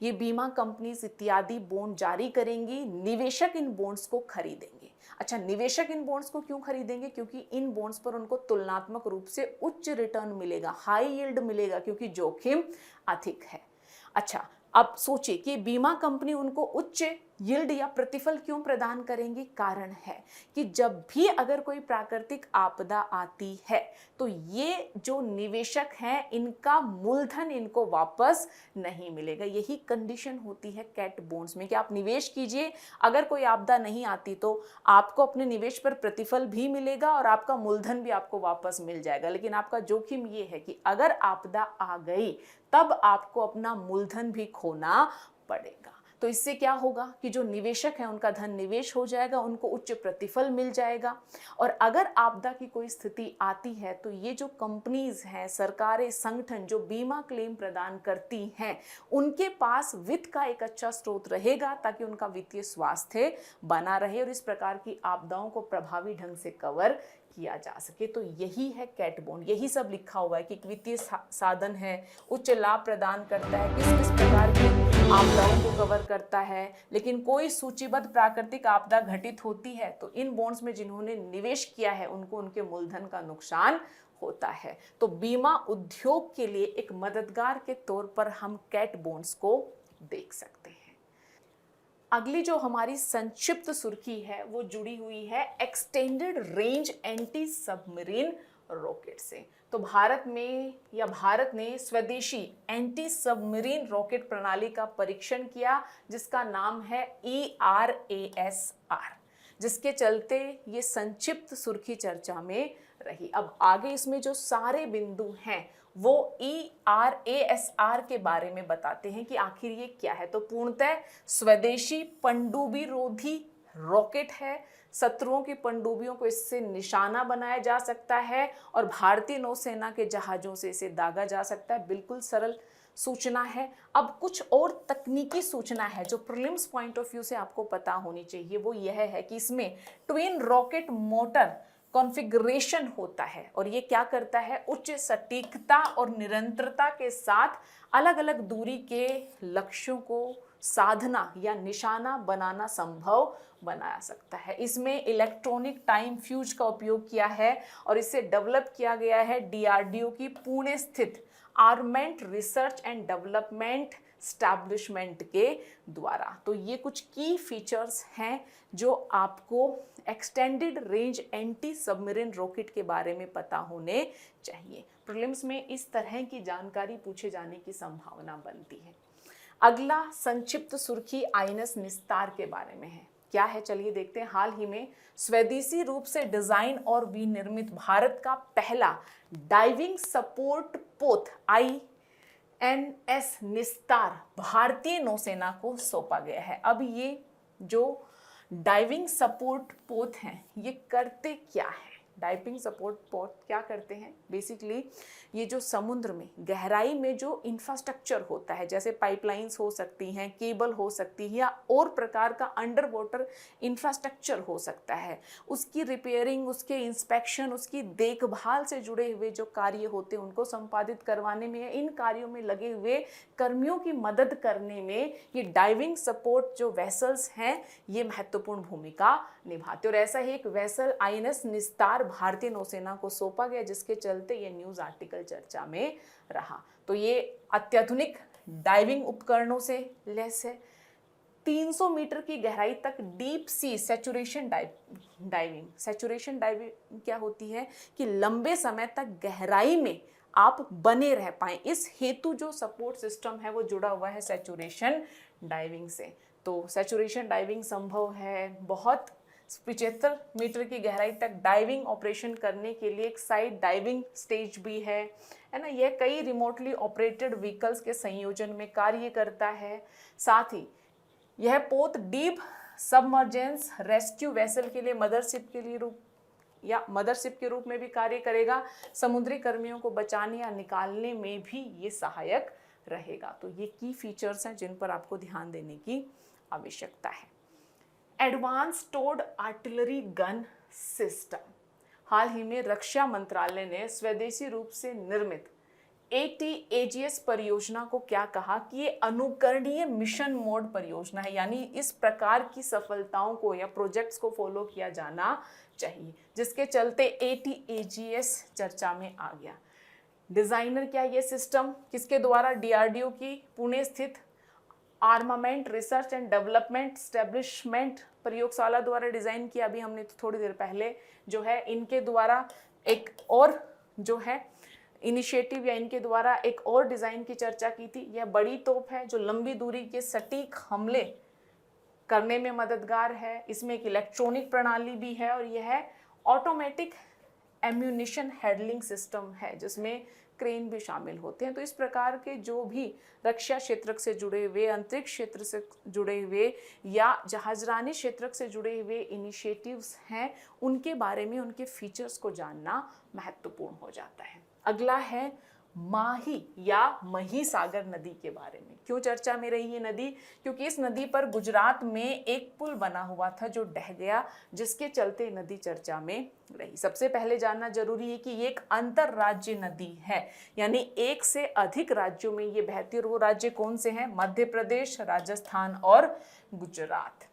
ये बीमा कंपनीज इत्यादि बॉन्ड जारी करेंगी, निवेशक इन बॉन्ड्स को खरीदेंगे। अच्छा, निवेशक इन बॉन्ड्स को क्यों खरीदेंगे? क्योंकि इन बॉन्ड्स पर उनको तुलनात्मक रूप से उच्च रिटर्न मिलेगा, हाई यील्ड मिलेगा, क्योंकि जोखिम अधिक है। अच्छा, अब सोचिए कि बीमा कंपनी उनको उच्च यील्ड या प्रतिफल क्यों प्रदान करेंगी? कारण है कि जब भी अगर कोई प्राकृतिक आपदा आती है तो ये जो निवेशक हैं, इनका मूलधन इनको वापस नहीं मिलेगा। यही कंडीशन होती है कैट बॉन्ड्स में कि आप निवेश कीजिए, अगर कोई आपदा नहीं आती तो आपको अपने निवेश पर प्रतिफल भी मिलेगा और आपका मूलधन भी आपको वापस मिल जाएगा। लेकिन आपका जोखिम ये है कि अगर आपदा आ गई तब आपको अपना मूलधन भी खोना पड़ेगा। तो इससे क्या होगा कि जो निवेशक है उनका धन निवेश हो जाएगा, उनको उच्च प्रतिफल मिल जाएगा। और अगर आपदा की कोई स्थिति आती है तो ये जो कंपनीज हैं, सरकारें, संगठन जो बीमा क्लेम प्रदान करती हैं, उनके पास वित्त का एक अच्छा स्रोत रहेगा ताकि उनका वित्तीय स्वास्थ्य बना रहे और इस प्रकार की आपदाओं को प्रभावी ढंग से कवर किया जा सके। तो यही है कैट बॉन्ड। यही सब लिखा हुआ है कि वित्तीय साधन है, उच्च लाभ प्रदान करता है, किस किस प्रकार की आपदाओं को कवर करता है। लेकिन कोई सूचीबद्ध प्राकृतिक आपदा घटित होती है तो इन बॉन्ड्स में जिन्होंने निवेश किया है उनको उनके मूलधन का नुकसान होता है। तो बीमा उद्योग के लिए एक मददगार के तौर पर हम कैट बॉन्ड्स को देख सकते हैं। अगली जो हमारी संक्षिप्त सुर्खी है वो जुड़ी हुई है extended range anti submarine rocket से। तो भारत ने स्वदेशी एंटी सबमरीन रॉकेट प्रणाली का परीक्षण किया जिसका नाम है ERASR, जिसके चलते ये संक्षिप्त सुर्खी चर्चा में रही। अब आगे इसमें जो सारे बिंदु हैं वो ERASR के बारे में बताते हैं कि आखिर ये क्या है। तो पूर्णतः स्वदेशी पनडुब्बी रोधी रॉकेट है। शत्रुओं की पनडुब्बियों को इससे निशाना बनाया जा सकता है और भारतीय नौसेना के जहाजों से इसे दागा जा सकता है। बिल्कुल सरल सूचना है। अब कुछ और तकनीकी सूचना है जो प्रीलिम्स पॉइंट ऑफ व्यू से आपको पता होनी चाहिए। वो यह है कि इसमें ट्विन रॉकेट मोटर कॉन्फ़िगरेशन होता है और ये क्या करता है, उच्च सटीकता और निरंतरता के साथ अलग अलग दूरी के लक्ष्यों को साधना या निशाना बनाना संभव बना सकता है। इसमें इलेक्ट्रॉनिक टाइम फ्यूज का उपयोग किया है और इसे डेवलप किया गया है DRDO की पुणे स्थित आर्मेंट रिसर्च एंड डेवलपमेंट स्टैब्लिशमेंट के द्वारा। तो ये कुछ की फीचर्स हैं जो आपको extended range anti submarine rocket के बारे में पता होने चाहिए। प्रीलिम्स में इस तरह की जानकारी पूछे जाने की संभावना बनती है। अगला संक्षिप्त सुर्खी आईएनएस निस्तार के बारे में है। क्या है, चलिए देखते हैं। हाल ही में स्वदेशी रूप से डिजाइन और विनिर्मित भारत का पहला डाइविंग सपोर्ट पोत INS निस्तार भारतीय नौसेना को सौंपा गया है। अब ये जो डाइविंग सपोर्ट पोत हैं ये करते क्या है? डाइविंग सपोर्ट पोत क्या करते हैं? बेसिकली ये जो समुद्र में गहराई में जो इंफ्रास्ट्रक्चर होता है, जैसे पाइपलाइंस हो सकती हैं, केबल हो सकती है या और प्रकार का अंडर वाटर इंफ्रास्ट्रक्चर हो सकता है, उसकी रिपेयरिंग, उसके इंस्पेक्शन, उसकी देखभाल से जुड़े हुए जो कार्य होते हैं उनको संपादित करवाने में, इन कार्यों में लगे हुए कर्मियों की मदद करने में ये डाइविंग सपोर्ट जो वेसल्स हैं ये महत्वपूर्ण भूमिका निभाते। और ऐसा ही एक वेसल INS निस्तार भारतीय नौसेना को सौंपा गया जिसके चलते ये न्यूज आर्टिकल चर्चा में रहा। तो ये अत्याधुनिक डाइविंग उपकरणों से लैस है। 300 मीटर की गहराई तक deep sea saturation diving. Saturation diving क्या होती है कि लंबे समय तक गहराई में आप बने रह पाएं, इस हेतु जो सपोर्ट सिस्टम है वो जुड़ा हुआ है सैचुरेशन डाइविंग से। तो सैचुरेशन डाइविंग संभव है। बहुत 75 मीटर की गहराई तक डाइविंग ऑपरेशन करने के लिए एक साइड डाइविंग स्टेज भी है ना। यह कई रिमोटली ऑपरेटेड व्हीकल्स के संयोजन में कार्य करता है। साथ ही यह पोत डीप सबमर्जेंस रेस्क्यू वेसल के लिए मदरशिप के रूप में भी कार्य करेगा। समुद्री कर्मियों को बचाने या निकालने में भी ये सहायक रहेगा। तो ये की फीचर्स हैं जिन पर आपको ध्यान देने की आवश्यकता है। Advance towed artillery gun system. हाल ही में रक्षा मंत्रालय ने स्वदेशी रूप से निर्मित ATAGS परियोजना को क्या कहा कि ये अनुकरणीय मिशन मोड परियोजना है, यानी इस प्रकार की सफलताओं को या प्रोजेक्ट्स को फॉलो किया जाना चाहिए, जिसके चलते ATAGS चर्चा में आ गया। डिजाइनर क्या ये सिस्टम किसके द्वारा? DRDO की पुणे स्थित armament research and development establishment प्रयोगशाला द्वारा डिजाइन किया। अभी हमने थोड़ी देर पहले जो है इनके द्वारा एक और जो है इनिशिएटिव या इनके द्वारा एक और डिजाइन की चर्चा की थी। यह बड़ी तोप है जो लंबी दूरी के सटीक हमले करने में मददगार है। इसमें एक इलेक्ट्रॉनिक प्रणाली भी है और यह ऑटोमेटिक एम्यूनिशन हैंडलिंग सिस्टम है जिसमें क्रेन भी शामिल होते हैं। तो इस प्रकार के जो भी रक्षा क्षेत्र से जुड़े हुए, अंतरिक्ष क्षेत्र से जुड़े हुए या जहाजरानी क्षेत्र से जुड़े हुए इनिशिएटिव्स हैं, उनके बारे में उनके फीचर्स को जानना महत्वपूर्ण हो जाता है। अगला है माही या महिसागर नदी के बारे में। क्यों चर्चा में रही ये नदी? क्योंकि इस नदी पर गुजरात में एक पुल बना हुआ था जो ढह गया, जिसके चलते नदी चर्चा में रही। सबसे पहले जानना जरूरी है कि ये एक अंतरराज्य नदी है, यानी एक से अधिक राज्यों में ये बहती है। और वो राज्य कौन से हैं? मध्य प्रदेश, राजस्थान और गुजरात।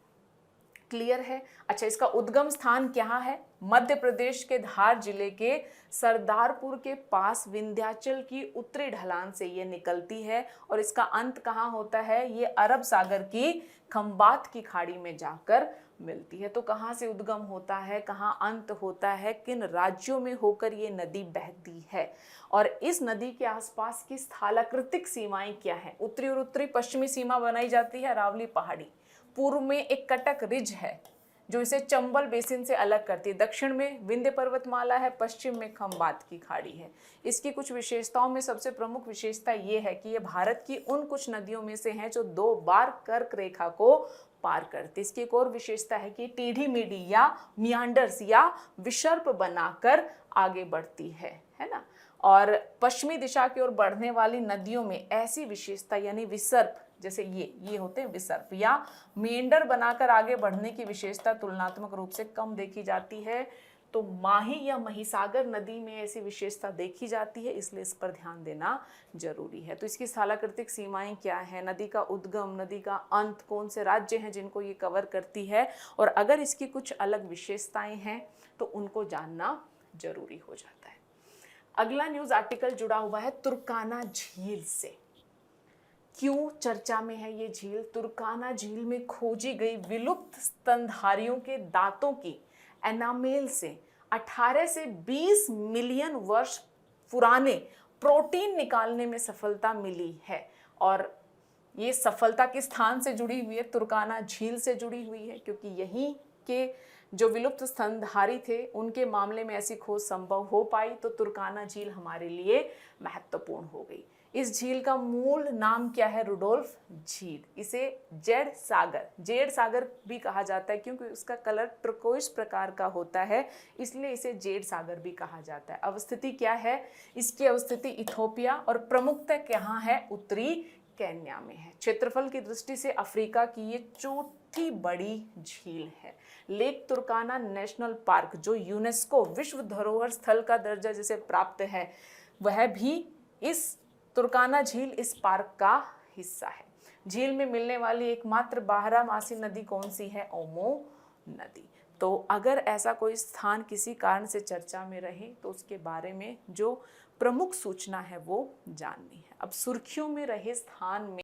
क्लियर है? अच्छा, इसका उद्गम स्थान क्या है? मध्य प्रदेश के धार जिले के सरदारपुर के पास विंध्याचल की उत्तरी ढलान से ये निकलती है और इसका अंत कहाँ होता है? ये अरब सागर की खंबात की खाड़ी में जाकर मिलती है। तो कहाँ से उद्गम होता है, कहाँ अंत होता है, किन राज्यों में होकर ये नदी बहती है और इस नदी के आसपास की स्थलाकृतिक सीमाएं क्या हैं? उत्तरी और उत्तरी पश्चिमी सीमा बनाई जाती है अरावली पहाड़ी। पूर्व में एक कटक रिज है जो इसे चंबल बेसिन से अलग करती है। दक्षिण में विंध्य पर्वतमाला है, पश्चिम में खंबात की खाड़ी है। इसकी कुछ विशेषताओं में सबसे प्रमुख विशेषता ये है कि ये भारत की उन कुछ नदियों में से हैं जो 2 बार कर्क रेखा को पार करती है। इसकी एक और विशेषता है कि टेढ़ी मेढ़ी या मियांडर्स या विसर्प बनाकर आगे बढ़ती है ना। और पश्चिमी दिशा की ओर बढ़ने वाली नदियों में ऐसी विशेषता यानी विसर्प, जैसे ये होते हैं विसर्प या मेंढर बनाकर आगे बढ़ने की विशेषता तुलनात्मक रूप से कम देखी जाती है। तो माही या महिसागर नदी में ऐसी विशेषता देखी जाती है, इसलिए इस पर ध्यान देना जरूरी है। तो इसकी स्थलाकृतिक सीमाएं क्या है, नदी का उद्गम, नदी का अंत, कौन से राज्य हैं जिनको ये कवर करती है, और अगर इसकी कुछ अलग विशेषताएं हैं तो उनको जानना जरूरी हो जाता है। अगला न्यूज आर्टिकल जुड़ा हुआ है तुर्काना झील से। क्यों चर्चा में है ये झील? तुर्काना झील में खोजी गई विलुप्त स्तनधारियों के दांतों की एनामेल से 18 से 20 मिलियन वर्ष पुराने प्रोटीन निकालने में सफलता मिली है। और ये सफलता किस स्थान से जुड़ी हुई है? तुर्काना झील से जुड़ी हुई है, क्योंकि यहीं के जो विलुप्त स्तनधारी थे उनके मामले में ऐसी खोज संभव हो पाई। तो तुर्काना झील हमारे लिए महत्वपूर्ण हो गई। इस झील का मूल नाम क्या है? रुडोल्फ झील। इसे जेड सागर भी कहा जाता है क्योंकि उसका कलर टर्कोइज प्रकार का होता है, इसलिए इसे जेड सागर भी कहा जाता है। अवस्थिति क्या है? इसकी अवस्थिति इथोपिया और प्रमुखतः कहाँ है? उत्तरी केन्या में है। क्षेत्रफल की दृष्टि से अफ्रीका की ये चौथी बड़ी झील है। लेक तुर्काना नेशनल पार्क जो यूनेस्को विश्व धरोहर स्थल का दर्जा जिसे प्राप्त है, वह भी इस तुर्काना झील इस पार्क का हिस्सा है। झील में मिलने वाली एकमात्र बारहमासी नदी कौन सी है? ओमो नदी। तो अगर ऐसा कोई स्थान किसी कारण से चर्चा में रहे तो उसके बारे में जो प्रमुख सूचना है वो जाननी है। अब सुर्खियों में रहे स्थान में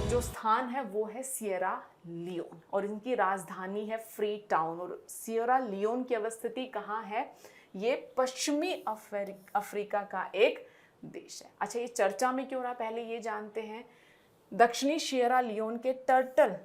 जो स्थान है वो है सिएरा लियोन और इनकी राजधानी है फ्री टाउन। और सिएरा लियोन की अवस्थिति कहाँ है? ये पश्चिमी अफ्रीका का एक देश है। अच्छा, ये चर्चा में क्यों रहा, पहले ये जानते हैं। दक्षिणी सिएरा लियोन के टर्टल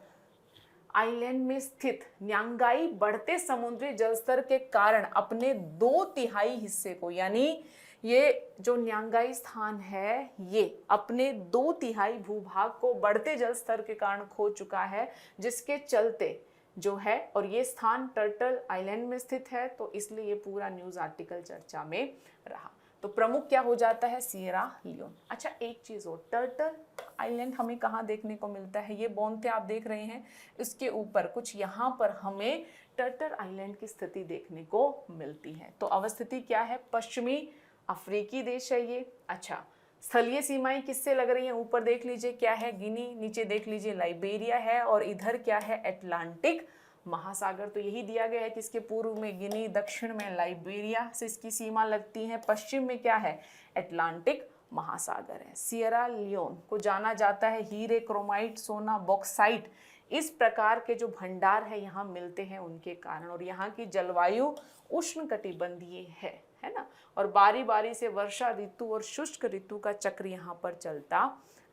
आइलैंड में स्थित न्यांगाई बढ़ते समुद्री जलस्तर के कारण अपने 2/3 हिस्से को, यानी ये जो न्यांगाई स्थान है ये अपने 2/3 भूभाग को बढ़ते जल स्तर के कारण खो चुका है, जिसके चलते जो है, और ये स्थान टर्टल आइलैंड में स्थित है, तो इसलिए ये पूरा न्यूज आर्टिकल चर्चा में रहा। तो प्रमुख क्या हो जाता है? Sierra Leone. अच्छा, एक चीज और, टर्टल आइलैंड हमें कहाँ देखने को मिलता है? ये बोनते आप देख रहे हैं, इसके ऊपर कुछ यहाँ पर हमें टर्टल आइलैंड की स्थिति देखने को मिलती है। तो अवस्थिति क्या है? पश्चिमी अफ्रीकी देश है ये। अच्छा, स्थलीय सीमाएं किससे लग रही हैं? ऊपर देख लीजिए क्या है? गिनी, नीचे देख लीजिए लाइबेरिया है, और इधर क्या है? अटलांटिक महासागर। तो यही दिया गया है कि इसके पूर्व में गिनी, दक्षिण में लाइबेरिया से इसकी सीमा लगती है, पश्चिम में क्या है? अटलांटिक महासागर है। सिएरा लियोन को जाना जाता है हीरे, क्रोमाइट, सोना, बॉक्साइट, इस प्रकार के जो भंडार है यहाँ मिलते हैं उनके कारण, और यहाँ की जलवायु उष्णकटिबंधीय है ना, और बारी बारी से वर्षा ऋतु और शुष्क ऋतु का चक्र यहाँ पर चलता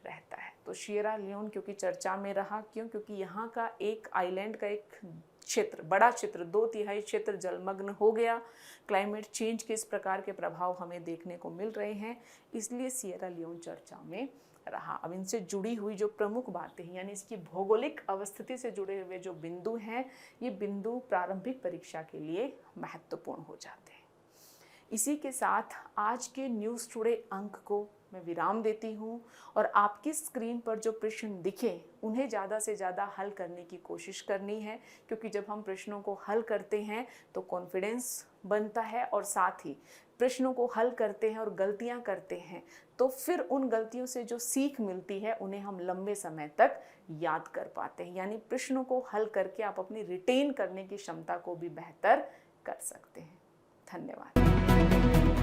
रहता है। तो सिएरा लियोन क्योंकि चर्चा में रहा, क्यों? क्योंकि यहाँ का एक आइलैंड का एक क्षेत्र, बड़ा क्षेत्र, 2/3 क्षेत्र जलमग्न हो गया। क्लाइमेट चेंज के इस प्रकार के प्रभाव हमें देखने को मिल रहे हैं, इसलिए सिएरा लियोन चर्चा में रहा। अब इनसे जुड़ी हुई जो प्रमुख बातें हैं, यानी इसकी भौगोलिक अवस्थिति से जुड़े हुए जो बिंदु हैं, ये बिंदु प्रारंभिक परीक्षा के लिए महत्वपूर्ण हो जाते हैं। इसी के साथ आज के न्यूज़ टुडे अंक को मैं विराम देती हूँ, और आपकी स्क्रीन पर जो प्रश्न दिखे उन्हें ज़्यादा से ज़्यादा हल करने की कोशिश करनी है, क्योंकि जब हम प्रश्नों को हल करते हैं तो कॉन्फिडेंस बनता है, और साथ ही प्रश्नों को हल करते हैं और गलतियाँ करते हैं तो फिर उन गलतियों से जो सीख मिलती है उन्हें हम लंबे समय तक याद कर पाते हैं। यानी प्रश्नों को हल करके आप अपनी रिटेन करने की क्षमता को भी बेहतर कर सकते हैं। धन्यवाद।